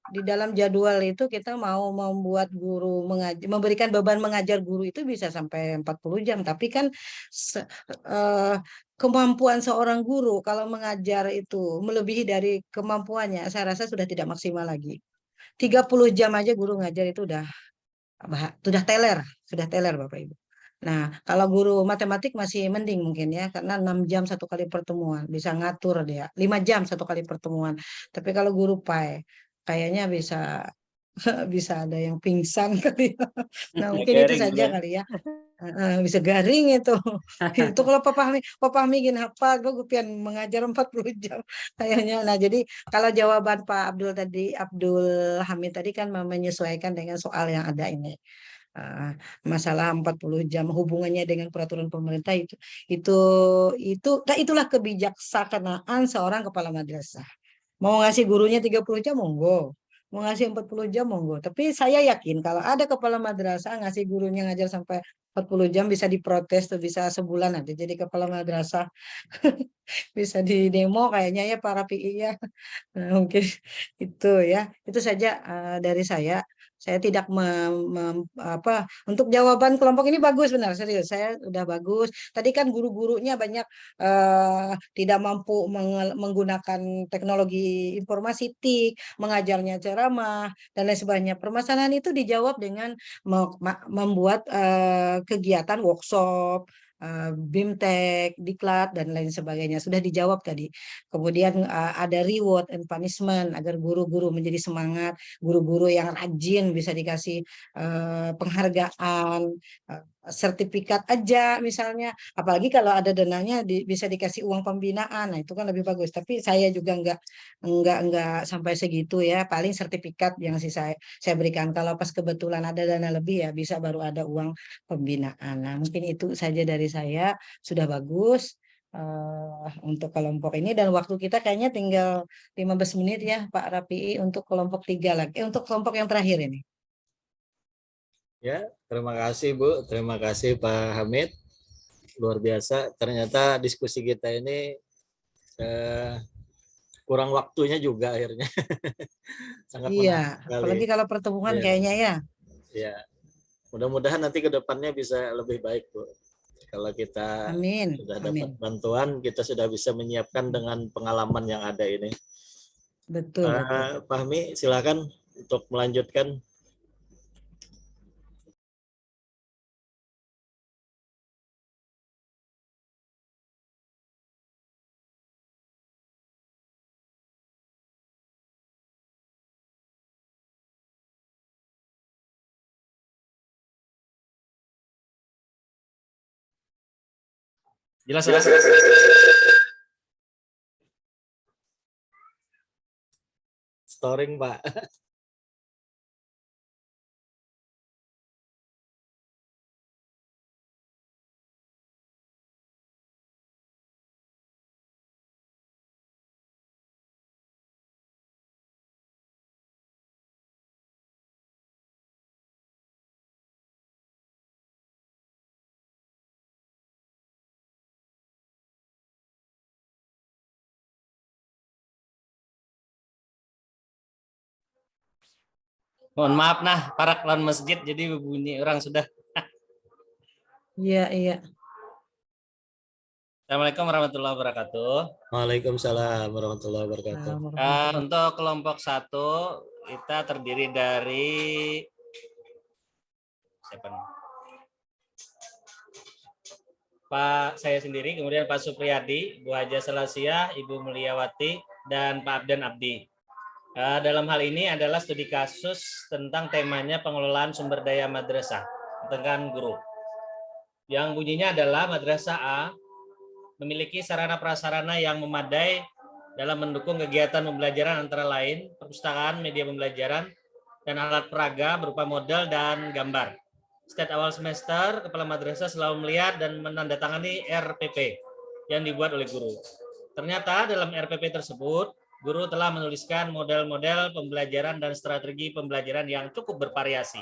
di dalam jadwal itu kita mau membuat guru memberikan beban mengajar guru itu bisa sampai 40 jam. Tapi kan eh, kemampuan seorang guru kalau mengajar itu melebihi dari kemampuannya, saya rasa sudah tidak maksimal lagi. 30 jam aja guru ngajar itu sudah teler, sudah teler Bapak Ibu. Nah, kalau guru matematik masih mending mungkin ya, karena 6 jam satu kali pertemuan, bisa ngatur dia. 5 jam satu kali pertemuan. Tapi kalau guru PAI, kayaknya bisa bisa ada yang pingsan kali ya. Nah, mungkin itu Garing saja ya. kali ya. Bisa garing itu. Itu kalau Papa Mi gini apa gue pian mengajar 40 jam kayaknya. Nah, jadi kalau jawaban Pak Abdul Hamid tadi kan menyesuaikan dengan soal yang ada ini. Uh, Masalah 40 jam hubungannya dengan peraturan pemerintah itu nah itulah kebijaksanaan seorang kepala madrasah. Mau ngasih gurunya 30 jam monggo. Mau ngasih 40 jam monggo. Tapi saya yakin kalau ada kepala madrasah ngasih gurunya ngajar sampai 40 jam bisa diprotes tuh, bisa sebulan nanti jadi kepala madrasah. Bisa di demo kayaknya ya para PI ya. Nah, mungkin itu ya. Itu saja dari saya. Saya tidak apa untuk jawaban kelompok ini bagus benar serius. Saya udah bagus. Tadi kan guru-gurunya banyak tidak mampu menggunakan teknologi informasi TIK, mengajarnya ceramah dan lain sebagainya. Permasalahan itu dijawab dengan membuat kegiatan workshop, BIMTEK, Diklat dan lain sebagainya sudah dijawab tadi. Kemudian ada reward and punishment agar guru-guru menjadi semangat, guru-guru yang rajin bisa dikasih penghargaan, sertifikat aja misalnya. Apalagi kalau ada dananya bisa dikasih uang pembinaan, nah itu kan lebih bagus. Tapi saya juga enggak sampai segitu ya. Paling sertifikat yang saya berikan. Kalau pas kebetulan ada dana lebih ya bisa baru ada uang pembinaan. Nah mungkin itu saja dari saya sudah bagus untuk kelompok ini dan waktu kita kayaknya tinggal 15 menit ya Pak Rapi untuk kelompok 3 lagi. Untuk kelompok yang terakhir ini. Ya, terima kasih Bu, terima kasih Pak Hamid. Luar biasa. Ternyata diskusi kita ini kurang waktunya juga akhirnya. Sangat Iya, menarik sekali. apalagi kalau pertemuan Ya, kayaknya ya. ya. Mudah-mudahan nanti ke depannya bisa lebih baik, Bu. Kalau kita Amin. sudah dapat Amin. bantuan, kita sudah bisa menyiapkan dengan pengalaman yang ada ini. Betul, betul. Pak Fahmi, silakan untuk melanjutkan. Jelas, Jelas, Pak? Storing, Pak. Mohon maaf nah, para klon masjid jadi bunyi orang sudah. Iya, iya. Assalamualaikum warahmatullahi wabarakatuh. Waalaikumsalam warahmatullahi wabarakatuh. Untuk kelompok 1 kita terdiri dari siapa nih? Pak saya sendiri, kemudian Pak Supriyadi, Bu Haja Selasiah, Ibu Mulyawati, dan Pak Abdan Abdi. Dalam hal ini adalah studi kasus tentang temanya pengelolaan sumber daya madrasah dengan guru. Yang bunyinya adalah Madrasah A memiliki sarana prasarana yang memadai dalam mendukung kegiatan pembelajaran antara lain perpustakaan, media pembelajaran, dan alat peraga berupa model dan gambar. Setiap awal semester, kepala madrasah selalu melihat dan menandatangani RPP yang dibuat oleh guru. Ternyata dalam RPP tersebut, guru telah menuliskan model-model pembelajaran dan strategi pembelajaran yang cukup bervariasi.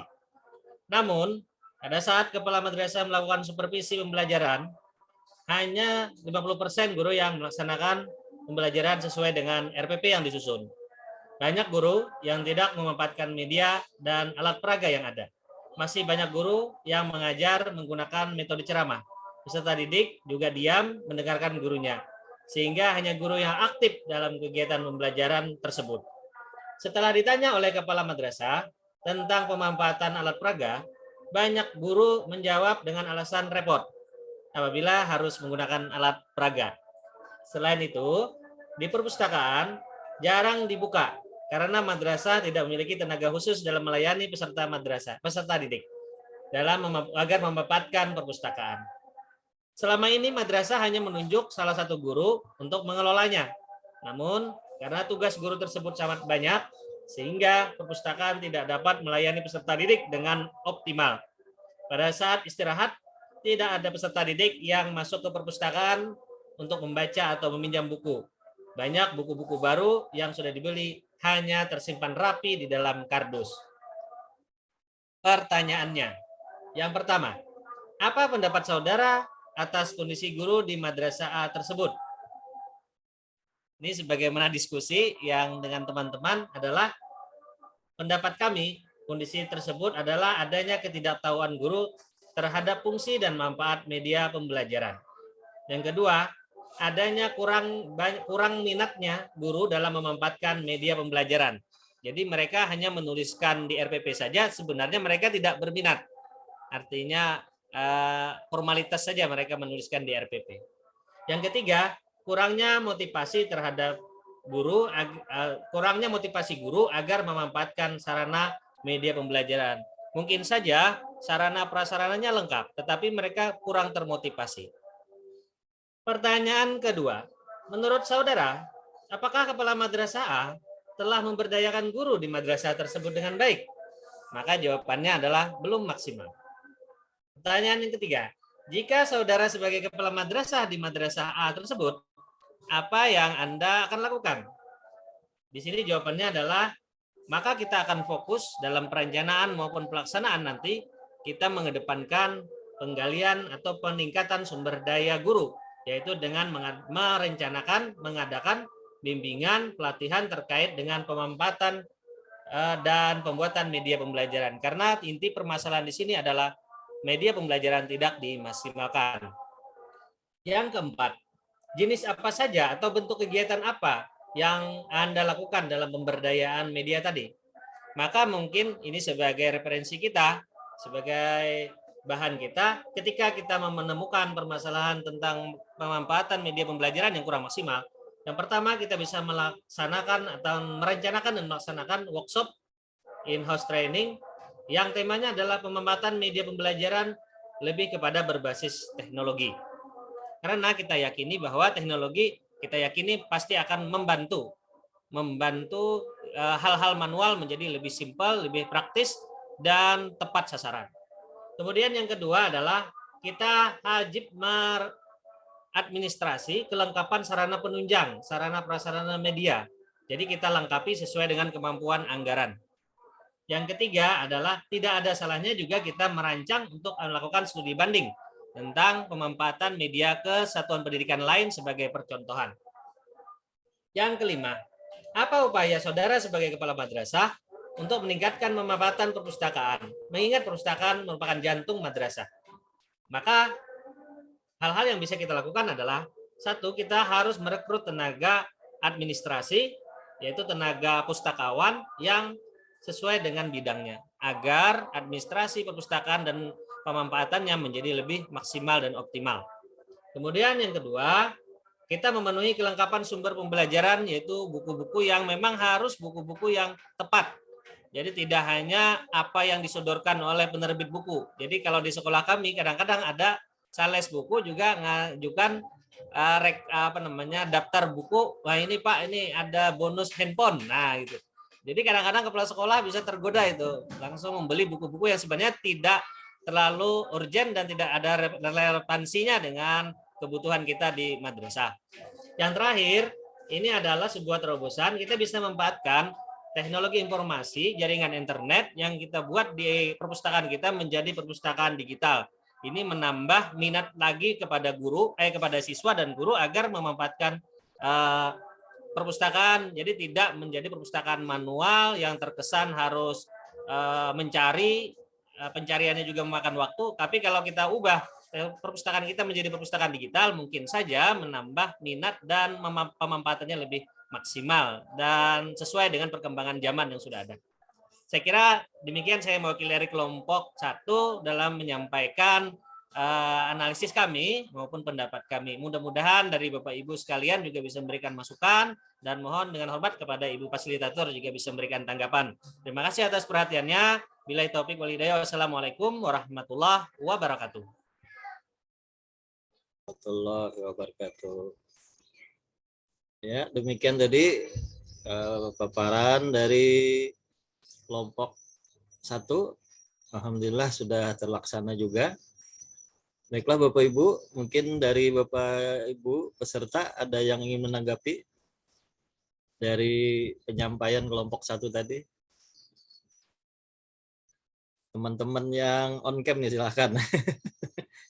Namun, pada saat kepala madrasah melakukan supervisi pembelajaran, hanya 50% guru yang melaksanakan pembelajaran sesuai dengan RPP yang disusun. Banyak guru yang tidak memanfaatkan media dan alat peraga yang ada. Masih banyak guru yang mengajar menggunakan metode ceramah. Peserta didik juga diam mendengarkan gurunya, sehingga hanya guru yang aktif dalam kegiatan pembelajaran tersebut. Setelah ditanya oleh kepala madrasah tentang pemanfaatan alat peraga, banyak guru menjawab dengan alasan repot apabila harus menggunakan alat peraga. Selain itu, di perpustakaan jarang dibuka karena madrasah tidak memiliki tenaga khusus dalam melayani peserta didik agar memanfaatkan perpustakaan. Selama ini madrasah hanya menunjuk salah satu guru untuk mengelolanya. Namun, karena tugas guru tersebut sangat banyak, sehingga perpustakaan tidak dapat melayani peserta didik dengan optimal. Pada saat istirahat, tidak ada peserta didik yang masuk ke perpustakaan untuk membaca atau meminjam buku. Banyak buku-buku baru yang sudah dibeli hanya tersimpan rapi di dalam kardus. Pertanyaannya, yang pertama, apa pendapat saudara atas kondisi guru di madrasah A tersebut? Ini sebagaimana diskusi yang dengan teman-teman adalah pendapat kami, kondisi tersebut adalah adanya ketidaktahuan guru terhadap fungsi dan manfaat media pembelajaran. Yang kedua, adanya kurang minatnya guru dalam memanfaatkan media pembelajaran. Jadi mereka hanya menuliskan di RPP saja, sebenarnya mereka tidak berminat. Artinya formalitas saja mereka menuliskan di RPP. Yang ketiga, kurangnya motivasi guru agar memanfaatkan sarana media pembelajaran. Mungkin saja sarana prasarananya lengkap, tetapi mereka kurang termotivasi. Pertanyaan kedua, menurut saudara, apakah kepala madrasah A telah memberdayakan guru di madrasah tersebut dengan baik? Maka jawabannya adalah belum maksimal. Pertanyaan yang ketiga, jika saudara sebagai kepala madrasah di madrasah A tersebut, apa yang Anda akan lakukan? Di sini jawabannya adalah, maka kita akan fokus dalam perencanaan maupun pelaksanaan nanti, kita mengedepankan penggalian atau peningkatan sumber daya guru, yaitu dengan mengadakan bimbingan, pelatihan terkait dengan pemanfaatan dan pembuatan media pembelajaran. Karena inti permasalahan di sini adalah media pembelajaran tidak dimaksimalkan. Yang keempat, jenis apa saja atau bentuk kegiatan apa yang Anda lakukan dalam pemberdayaan media tadi? Maka mungkin ini sebagai referensi kita, sebagai bahan kita, ketika kita menemukan permasalahan tentang pemanfaatan media pembelajaran yang kurang maksimal, yang pertama kita bisa melaksanakan atau merencanakan dan melaksanakan workshop in-house training yang temanya adalah pemanfaatan media pembelajaran lebih kepada berbasis teknologi. Karena kita yakini bahwa teknologi pasti akan membantu hal-hal manual menjadi lebih simpel, lebih praktis, dan tepat sasaran. Kemudian yang kedua adalah kita wajib administrasi kelengkapan sarana penunjang, sarana prasarana media. Jadi kita lengkapi sesuai dengan kemampuan anggaran. Yang ketiga adalah tidak ada salahnya juga kita merancang untuk melakukan studi banding tentang pemanfaatan media ke satuan pendidikan lain sebagai percontohan. Yang kelima, apa upaya saudara sebagai kepala madrasah untuk meningkatkan pemanfaatan perpustakaan. Mengingat perpustakaan merupakan jantung madrasah. Maka hal-hal yang bisa kita lakukan adalah, satu, kita harus merekrut tenaga administrasi, yaitu tenaga pustakawan yang sesuai dengan bidangnya, agar administrasi perpustakaan dan pemanfaatannya menjadi lebih maksimal dan optimal. Kemudian yang kedua, kita memenuhi kelengkapan sumber pembelajaran, yaitu buku-buku yang memang harus buku-buku yang tepat. Jadi tidak hanya apa yang disodorkan oleh penerbit buku. Jadi kalau di sekolah kami kadang-kadang ada sales buku juga ngajukan daftar buku. Wah ini Pak, ini ada bonus handphone. Nah gitu. Jadi kadang-kadang kepala sekolah bisa tergoda itu langsung membeli buku-buku yang sebenarnya tidak terlalu urgent dan tidak ada relevansinya dengan kebutuhan kita di madrasah. Yang terakhir, ini adalah sebuah terobosan, kita bisa memanfaatkan teknologi informasi, jaringan internet yang kita buat di perpustakaan kita menjadi perpustakaan digital. Ini menambah minat lagi kepada kepada siswa dan guru agar memanfaatkan perpustakaan, jadi tidak menjadi perpustakaan manual yang terkesan harus mencari, pencariannya juga memakan waktu. Tapi kalau kita ubah perpustakaan kita menjadi perpustakaan digital, mungkin saja menambah minat dan pemanfaatannya lebih maksimal dan sesuai dengan perkembangan zaman yang sudah ada. Saya kira demikian saya mewakili dari kelompok 1 dalam menyampaikan analisis kami maupun pendapat kami. Mudah-mudahan dari Bapak Ibu sekalian juga bisa memberikan masukan, dan mohon dengan hormat kepada Ibu Fasilitator juga bisa memberikan tanggapan. Terima kasih atas perhatiannya. Billahi taufik wal hidayah. Wassalamualaikum warahmatullahi wabarakatuh. Warahmatullahi wabarakatuh. Ya, demikian tadi paparan dari kelompok 1. Alhamdulillah sudah terlaksana juga. Baiklah Bapak Ibu, mungkin dari Bapak Ibu peserta ada yang ingin menanggapi dari penyampaian kelompok 1 tadi? Teman-teman yang on cam nih silahkan.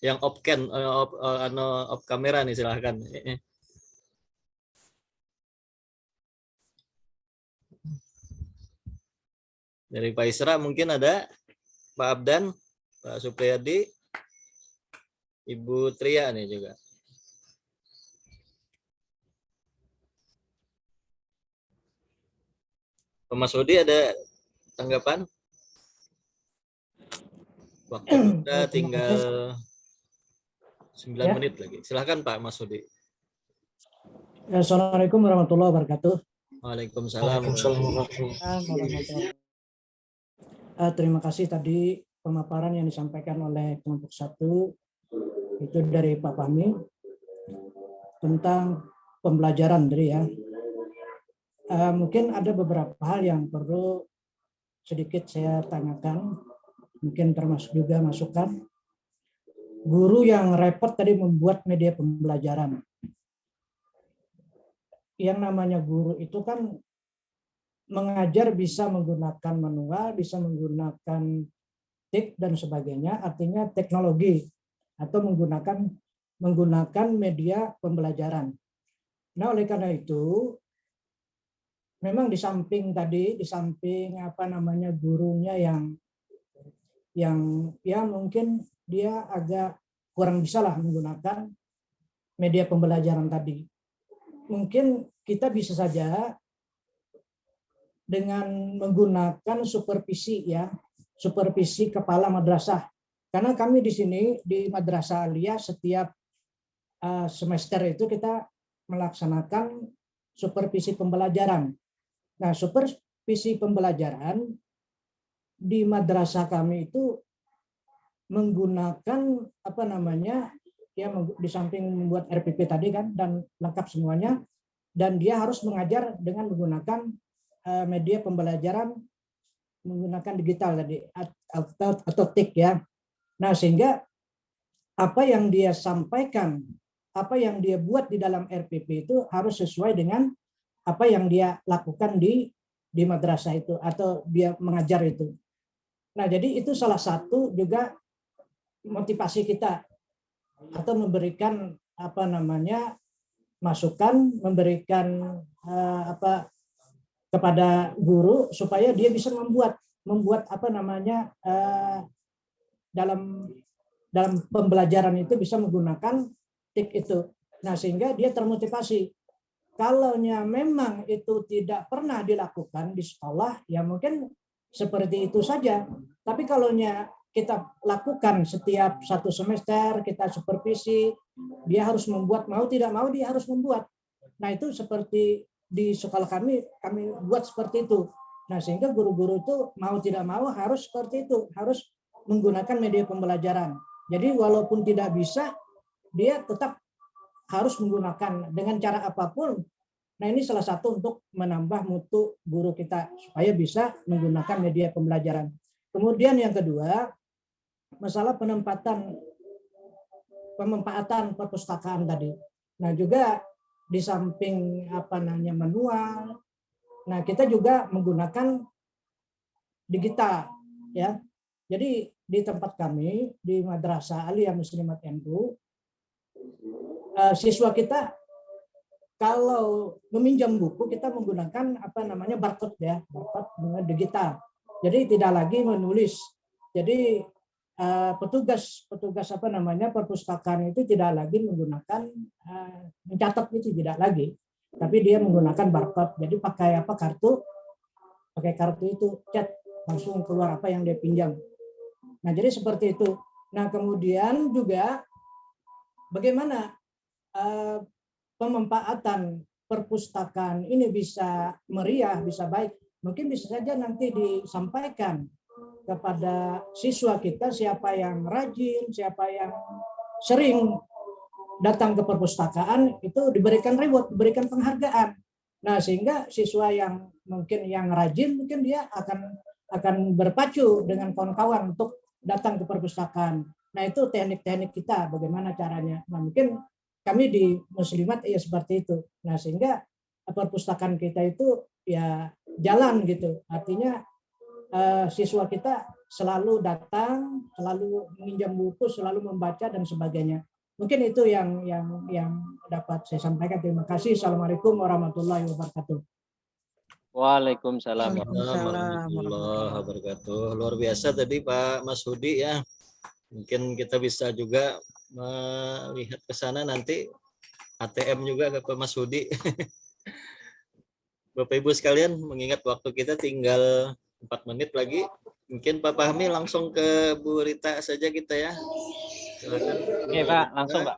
Yang off cam, off kamera nih silahkan. Dari Pak Isra mungkin ada, Pak Abdan, Pak Supriyadi, Ibu Tria nih juga. Pak Masudi ada tanggapan? Waktu kita tinggal 9 menit lagi. Silahkan Pak Masudi. Assalamualaikum warahmatullahi wabarakatuh. Waalaikumsalam. Terima kasih tadi pemaparan yang disampaikan oleh kelompok 1 itu dari Pak Fahmi tentang pembelajaran tadi ya. Mungkin ada beberapa hal yang perlu sedikit saya tanyakan, mungkin termasuk juga masukan. Guru yang repot tadi membuat media pembelajaran. Yang namanya guru itu kan mengajar bisa menggunakan manual, bisa menggunakan TIK dan sebagainya, artinya teknologi atau menggunakan media pembelajaran. Nah, oleh karena itu memang di samping gurunya yang ya mungkin dia agak kurang bisa lah menggunakan media pembelajaran tadi. Mungkin kita bisa saja dengan menggunakan supervisi kepala madrasah. Karena kami di sini di Madrasah Aliyah setiap semester itu kita melaksanakan supervisi pembelajaran. Nah, supervisi pembelajaran di madrasah kami itu menggunakan di samping membuat RPP tadi kan dan lengkap semuanya, dan dia harus mengajar dengan menggunakan media pembelajaran menggunakan digital tadi atau TIK ya. Nah, sehingga apa yang dia sampaikan, apa yang dia buat di dalam RPP itu harus sesuai dengan apa yang dia lakukan di madrasah itu atau dia mengajar itu. Nah, jadi itu salah satu juga motivasi kita atau memberikan masukan, memberikan kepada guru supaya dia bisa membuat apa namanya dalam pembelajaran itu bisa menggunakan TIK itu. Nah, sehingga dia termotivasi. Kalaunya memang itu tidak pernah dilakukan di sekolah, ya mungkin seperti itu saja. Tapi kalaunya kita lakukan setiap 1 semester, kita supervisi, dia harus membuat, mau tidak mau dia harus membuat. Nah, itu seperti di sekolah kami buat seperti itu. Nah, sehingga guru-guru itu mau tidak mau harus seperti itu, harus menggunakan media pembelajaran. Jadi walaupun tidak bisa, dia tetap harus menggunakan dengan cara apapun. Nah, ini salah satu untuk menambah mutu guru kita supaya bisa menggunakan media pembelajaran. Kemudian yang kedua, masalah pemanfaatan perpustakaan tadi. Nah, juga di samping manual, nah kita juga menggunakan digital, ya. Jadi di tempat kami di Madrasah Aliyah Muslimat NU, siswa kita kalau meminjam buku kita menggunakan barcode, ya, barcode dengan digital. Jadi tidak lagi menulis. Jadi petugas perpustakaan itu tidak lagi menggunakan mencatat, itu tidak lagi, tapi dia menggunakan barcode. Jadi pakai kartu itu, chat langsung keluar apa yang dia pinjam. Nah, jadi seperti itu. Nah, kemudian juga bagaimana pemanfaatan perpustakaan ini bisa meriah, bisa baik. Mungkin bisa saja nanti disampaikan kepada siswa kita, siapa yang rajin, siapa yang sering datang ke perpustakaan, itu diberikan reward, diberikan penghargaan. Nah, sehingga siswa yang mungkin yang rajin, mungkin dia akan berpacu dengan kawan-kawan untuk datang ke perpustakaan. Nah, itu teknik-teknik kita, bagaimana caranya. Nah, mungkin kami di Muslimat ya seperti itu. Nah, sehingga perpustakaan kita itu ya jalan gitu. Artinya siswa kita selalu datang, selalu meminjam buku, selalu membaca dan sebagainya. Mungkin itu yang dapat saya sampaikan. Terima kasih. Assalamualaikum warahmatullahi wabarakatuh. Waalaikumsalam. Warahmatullahi wabarakatuh. Luar biasa tadi Pak Mas Hudi ya. Mungkin kita bisa juga melihat ke sana nanti ATM juga ke Pak Mas Hudi. Bapak Ibu sekalian, mengingat waktu kita tinggal 4 menit lagi, mungkin Pak Fahmi langsung ke Bu Rita saja kita ya. Silakan. Oke, Pak, langsung, Pak.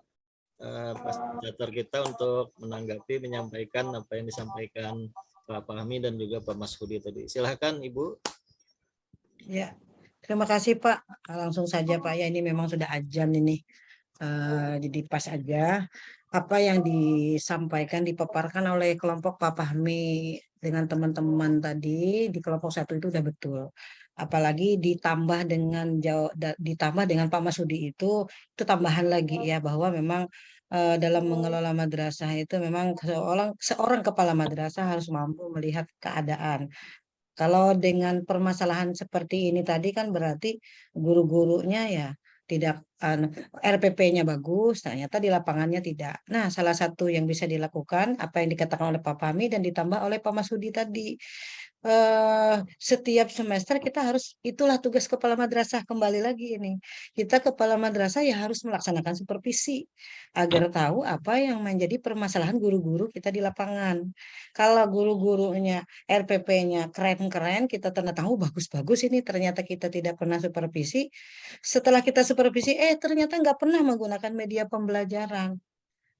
Fasilitator kita untuk menanggapi, menyampaikan apa yang disampaikan Pak Fahmi dan juga Pak Mas Hudi tadi. Silakan Ibu. Ya, terima kasih Pak. Langsung saja Pak, ya ini memang sudah azan ini. Jadi pas aja apa yang disampaikan, dipaparkan oleh kelompok Pak Fahmi dengan teman-teman tadi di kelompok 1 itu udah betul. Apalagi ditambah dengan Pak Masudi itu tambahan lagi ya, bahwa memang dalam mengelola madrasah itu memang seorang kepala madrasah harus mampu melihat keadaan. Kalau dengan permasalahan seperti ini tadi kan berarti guru-gurunya ya tidak RPP-nya bagus, ternyata di lapangannya tidak. Nah, salah satu yang bisa dilakukan apa yang dikatakan oleh Pak Fahmi dan ditambah oleh Pak Masudi tadi. Setiap semester kita harus, itulah tugas kepala madrasah, kembali lagi ini. Kita kepala madrasah ya harus melaksanakan supervisi agar tahu apa yang menjadi permasalahan guru-guru kita di lapangan. Kalau guru-gurunya RPP-nya keren-keren, kita tanda tahu bagus-bagus ini, ternyata kita tidak pernah supervisi. Setelah kita supervisi, ternyata nggak pernah menggunakan media pembelajaran.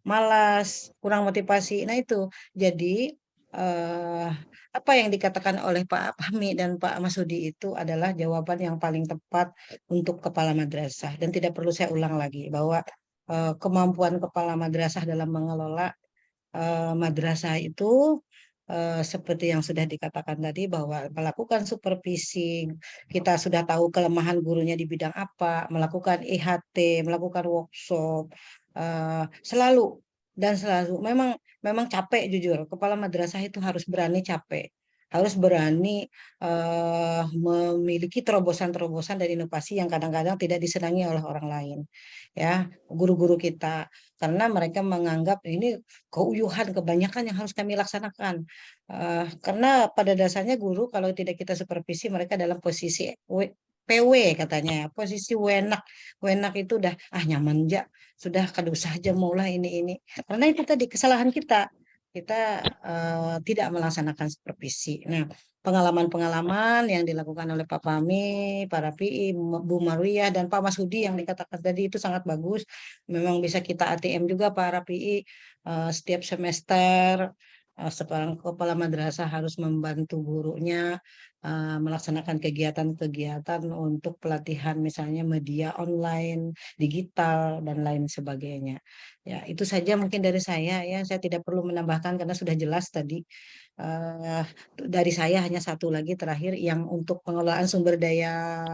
Malas, kurang motivasi. Nah itu, jadi apa yang dikatakan oleh Pak Fahmi dan Pak Masudi itu adalah jawaban yang paling tepat untuk kepala madrasah. Dan tidak perlu saya ulang lagi bahwa kemampuan kepala madrasah dalam mengelola madrasah itu seperti yang sudah dikatakan tadi, bahwa melakukan supervisi, kita sudah tahu kelemahan gurunya di bidang apa, melakukan IHT, melakukan workshop, selalu memang capek, jujur kepala madrasah itu harus berani capek, harus berani memiliki terobosan-terobosan dan inovasi yang kadang-kadang tidak disenangi oleh orang lain, ya, guru-guru kita, karena mereka menganggap ini keuyuhan kebanyakan yang harus kami laksanakan. Karena pada dasarnya guru kalau tidak kita supervisi mereka dalam posisi PW katanya, ya, posisi wenak. Wenak itu udah nyaman aja, sudah kada usah aja maulah ini. Karena itu tadi kesalahan kita. Kita tidak melaksanakan supervisi. Nah, pengalaman-pengalaman yang dilakukan oleh Pak Fahmi, para PI, Bu Marwiyah, dan Pak Masudi yang dikatakan tadi itu sangat bagus. Memang bisa kita ATM juga para PI setiap semester. Seorang kepala madrasah harus membantu gurunya melaksanakan kegiatan-kegiatan untuk pelatihan misalnya media online, digital, dan lain sebagainya. Ya, itu saja mungkin dari saya ya. Saya tidak perlu menambahkan karena sudah jelas tadi. Dari saya hanya satu lagi terakhir yang untuk pengelolaan sumber daya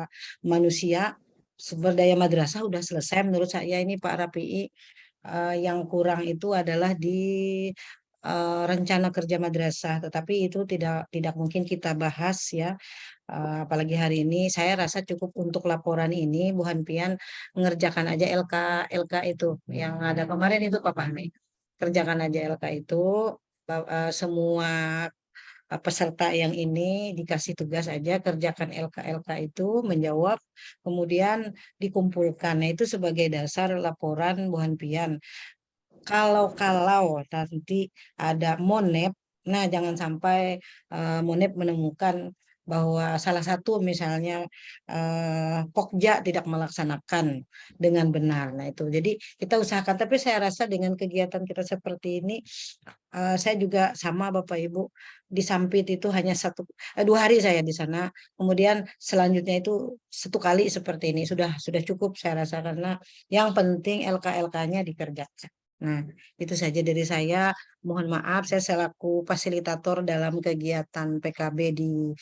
manusia, sumber daya madrasah sudah selesai menurut saya ini Pak Rapi'i. Yang kurang itu adalah di rencana kerja madrasah, tetapi itu tidak mungkin kita bahas ya. Apalagi hari ini saya rasa cukup untuk laporan ini Bu Hanpian mengerjakan aja LK itu yang ada kemarin itu Pak Fahmi. Kerjakan aja LK itu, semua peserta yang ini dikasih tugas aja kerjakan LK itu menjawab, kemudian dikumpulkan. Nah, itu sebagai dasar laporan Bu Hanpian. Kalau nanti ada monep, nah jangan sampai monep menemukan bahwa salah satu misalnya Pokja tidak melaksanakan dengan benar. Nah itu, jadi kita usahakan. Tapi saya rasa dengan kegiatan kita seperti ini, saya juga sama Bapak Ibu di Sampit itu hanya 2 hari saya di sana. Kemudian selanjutnya itu 1 kali seperti ini sudah cukup saya rasa, karena yang penting LK-LK-nya dikerjakan. Nah, itu saja dari saya. Mohon maaf, saya selaku fasilitator dalam kegiatan PKB di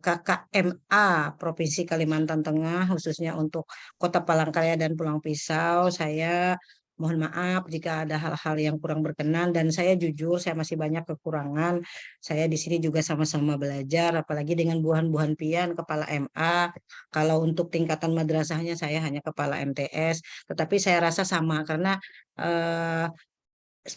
KKMA Provinsi Kalimantan Tengah, khususnya untuk Kota Palangkaraya dan Pulang Pisau. Saya mohon maaf jika ada hal-hal yang kurang berkenan, dan saya jujur, saya masih banyak kekurangan. Saya di sini juga sama-sama belajar, apalagi dengan Bu Hanpian, Kepala MA. Kalau untuk tingkatan madrasahnya saya hanya Kepala MTS, tetapi saya rasa sama karena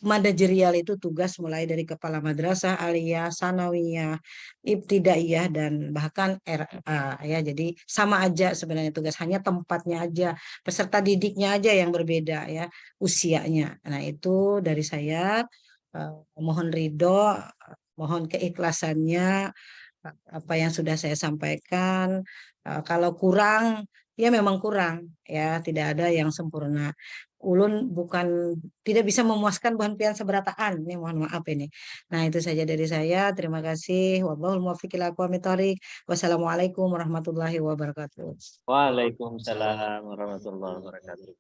manajerial itu tugas mulai dari kepala madrasah, aliyah, sanawiyah, ibtidaiyah, dan bahkan RA ya. Jadi sama aja sebenarnya tugas, hanya tempatnya aja, peserta didiknya aja yang berbeda ya usianya. Nah, itu dari saya, mohon ridho, mohon keikhlasannya apa yang sudah saya sampaikan. Kalau kurang ya memang kurang ya, tidak ada yang sempurna. Ulun bukan tidak bisa memuaskan Bu Hanpian seberataan, ini mohon maaf ini. Nah, itu saja dari saya. Terima kasih. Wallahul muwaffiq ila aqwamit thoriq. Wassalamualaikum warahmatullahi wabarakatuh. Waalaikumsalam warahmatullahi wabarakatuh.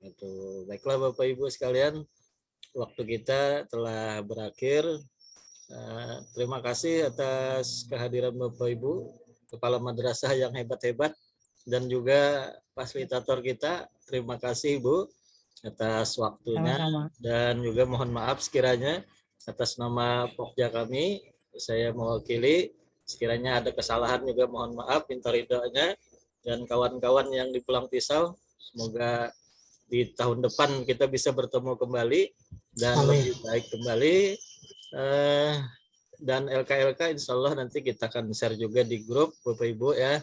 Baiklah Bapak Ibu sekalian, waktu kita telah berakhir. Terima kasih atas kehadiran Bapak Ibu, Kepala Madrasah yang hebat-hebat, dan juga fasilitator kita. Terima kasih Bu atas waktunya. Sama-sama. Dan juga mohon maaf sekiranya atas nama Pokja kami, saya mewakili, sekiranya ada kesalahan juga mohon maaf, minta ridhonya. Dan kawan-kawan yang di Pulang Pisau, semoga di tahun depan kita bisa bertemu kembali dan lebih baik kembali. Dan LK insya Allah nanti kita akan share juga di grup Bapak Ibu ya.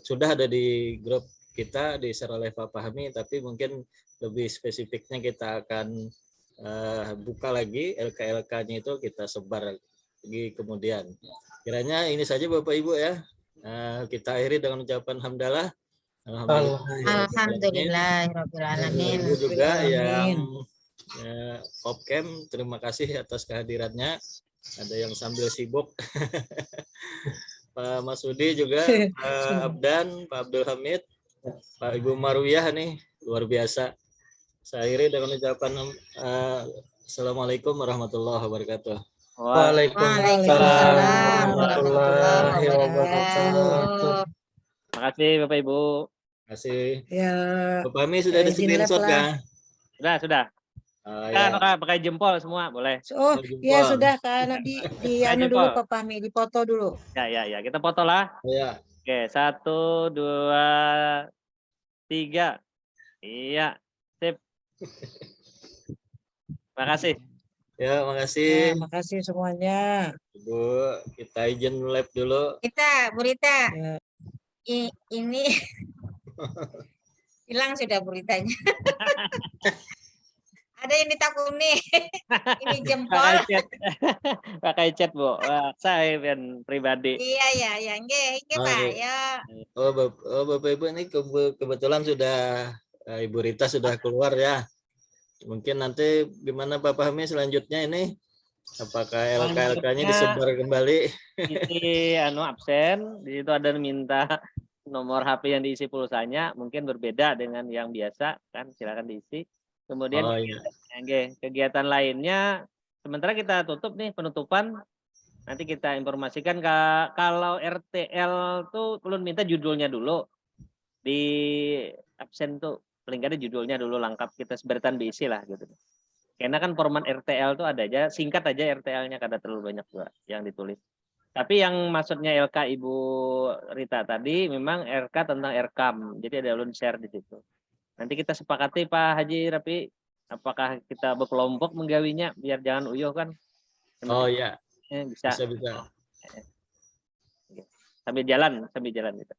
Sudah ada di grup kita, di share oleh Pak Fahmi, tapi mungkin lebih spesifiknya kita akan buka lagi LK-nya itu, kita sebar lagi kemudian. Kiranya ini saja Bapak Ibu ya. Kita akhiri dengan ucapan hamdalah. Alhamdulillahirabbil alamin. Ibu juga yang Popcam, terima kasih atas kehadirannya. Ada yang sambil sibuk. Pak Masudi juga, Pak Abdan, Pak Abdul Hamid, Pak Ibu Marwiyah nih luar biasa. Saya akhiri dengan ucapan Assalamualaikum warahmatullahi wabarakatuh. Waalaikumsalam warahmatullahi wabarakatuh. Terima kasih Bapak Ibu. Terima kasih. Ya, Bapak Fahmi sudah ada izin screenshot lah. kan? Sudah. Ya. Pakai jempol semua boleh. Oh, Oh, ya jempol. sudah karena di anu dulu jempol. Pak Fahmi, dipoto dulu. Ya, kita foto lah. Ya. Oke, 1, 2, 3. Iya, sip. Makasih. Ya, makasih. Makasih semuanya. Ibu, kita izin lab dulu. Kita, Bu Rita, Ya. ini hilang sudah beritanya. Ada yang ditakut nih. Ini jempol. Pakai chat, Bu. Wah, saya yang pribadi. Iya, nggih, Pak. Ya. Bapak Ibu ini kebetulan sudah Ibu Rita sudah keluar ya. Mungkin nanti gimana Pak Fahmi selanjutnya ini? Apakah LK-LK-nya disebar kembali? Isi absen, di situ ada minta nomor HP yang diisi pulsanya, mungkin berbeda dengan yang biasa kan, silakan diisi. Kemudian kegiatan lainnya sementara kita tutup nih, penutupan. Nanti kita informasikan kalau RTL tuh belum minta judulnya dulu. Di absen tuh paling nggak ada judulnya dulu lengkap, kita sebarkan diisi lah gitu. Karena kan format RTL tuh ada aja, singkat aja RTL-nya, kada terlalu banyak juga yang ditulis. Tapi yang maksudnya LK Ibu Rita tadi memang RK tentang RKAM, jadi ada ulun share di situ. Nanti kita sepakati Pak Haji Rapi, apakah kita berkelompok menggawinya biar jangan uyuh kan? Oh iya. Bisa. Bisa. Sambil jalan gitu.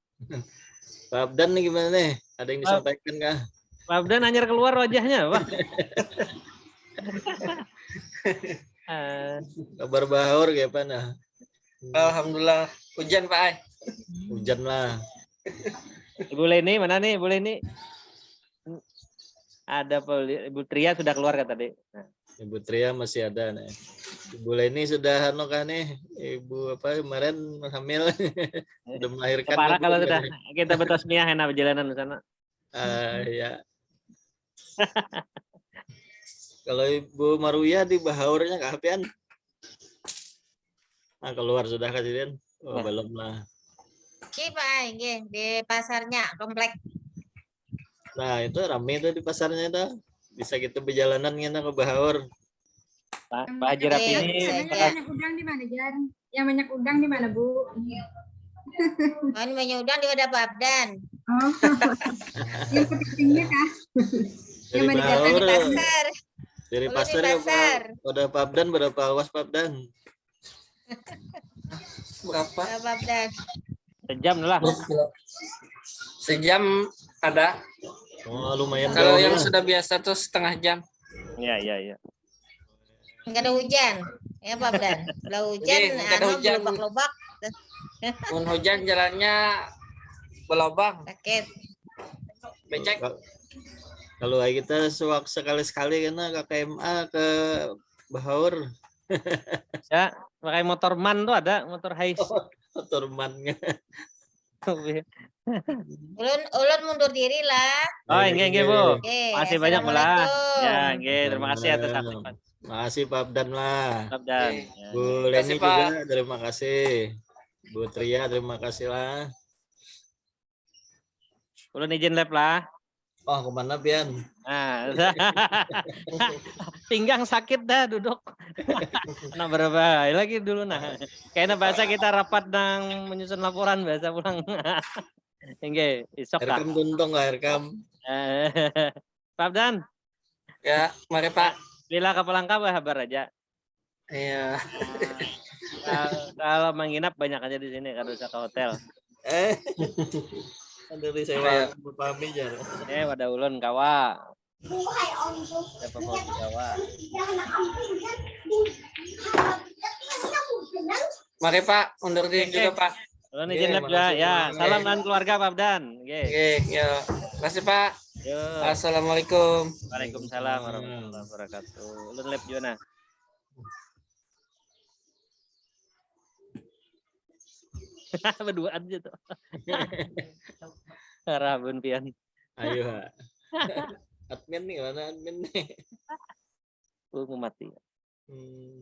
Pak Abdan nih gimana nih? Ada yang disampaikan kah? Pak Abdan anyar keluar wajahnya, Pak. Kabar bahaur kayak mana? Alhamdulillah hujan Pak Ai. Hujan lah. Ibu Leni mana nih Ibu Leni? Ada Ibu Tria sudah keluar kan tadi. Nah. Ibu Tria masih ada nih. Ibu Leni sudah kan nih? Ibu apa kemarin hamil sudah melahirkan. Parah kalau sudah kita bertasmiah enak perjalanan di sana. Ya. Kalau Ibu Maruyah di bahaurnya kehapian? Nah, keluar sudah kejadian? Oh, belum lah. Oke, Pak, di pasarnya komplek. Nah, itu ramai tuh di pasarnya itu. Bisa kita berjalanan kita ke bahaur. Pak Haji Rapi ini banyak udang di mana, Jan? Yang banyak udang di mana, Bu? Oh, ini banyak udang di wadah Pak Abdan. Oh, yang pentingnya kah? Dari bahaur, Di pasar. dari Dulu pasar di ya pasar. Pak Abdan berapa awas Pak Abdan? Berapa? Pak Abdan. sejam lah. Sejam ada. Oh, lumayan Kalau jauh yang lah. sudah biasa tuh setengah jam. Iya. Enggak ada hujan. Ya, Pak Abdan. Kalau hujan, Jadi, nggak ada hujan. lobak-lobak. Pun hujan jalannya berlobang. Sakit. Becek. Kalau kita sekali-sekali kena ke KMA ke bahaur. Ya, pakai motor man tuh ada, motor hais. Turmannya. Ulun mundur diri lah. Oh, enggak Bu. Oke, Masih banyak malah. Assalamualaikum. Ya, enggak, terima kasih atas aktifan. Makasih Pak Abdan lah. Dan Bu Terima kasih, Leni Pak. juga terima kasih. Bu Tria terima kasih lah. ulun izin lab lah. Oh, kemana Pian? Nah, pinggang sakit dah duduk. Nah, berbahaya lagi dulu nah. Kayaknya bahasa kita rapat nang menyusun laporan bahasa pulang. Enggak, isok tak. Rekam tuntung lah rekam. Pak Abdan, Ya, mari Pak. bila kapal langkah kabar aja. Iya. Kalau menginap banyak aja di sini, kalau usah ke hotel. Dari sewa pami aja. Wadah ulun kawa. Siapa mau di kawa? Mari Pak, undur diri juga Pak. Ulun izin lab makasih, ya. Pak. Salam dan keluarga Pak Abdan. Oke. Oke, ya. Terima kasih Pak. Yuk. Assalamualaikum. Waalaikumsalam warahmatullahi wabarakatuh. Ulun lab juga nah. Berduaan aja tuh. Rabun pian. Ayo. Admin nih, mana admin nih? Mau mati.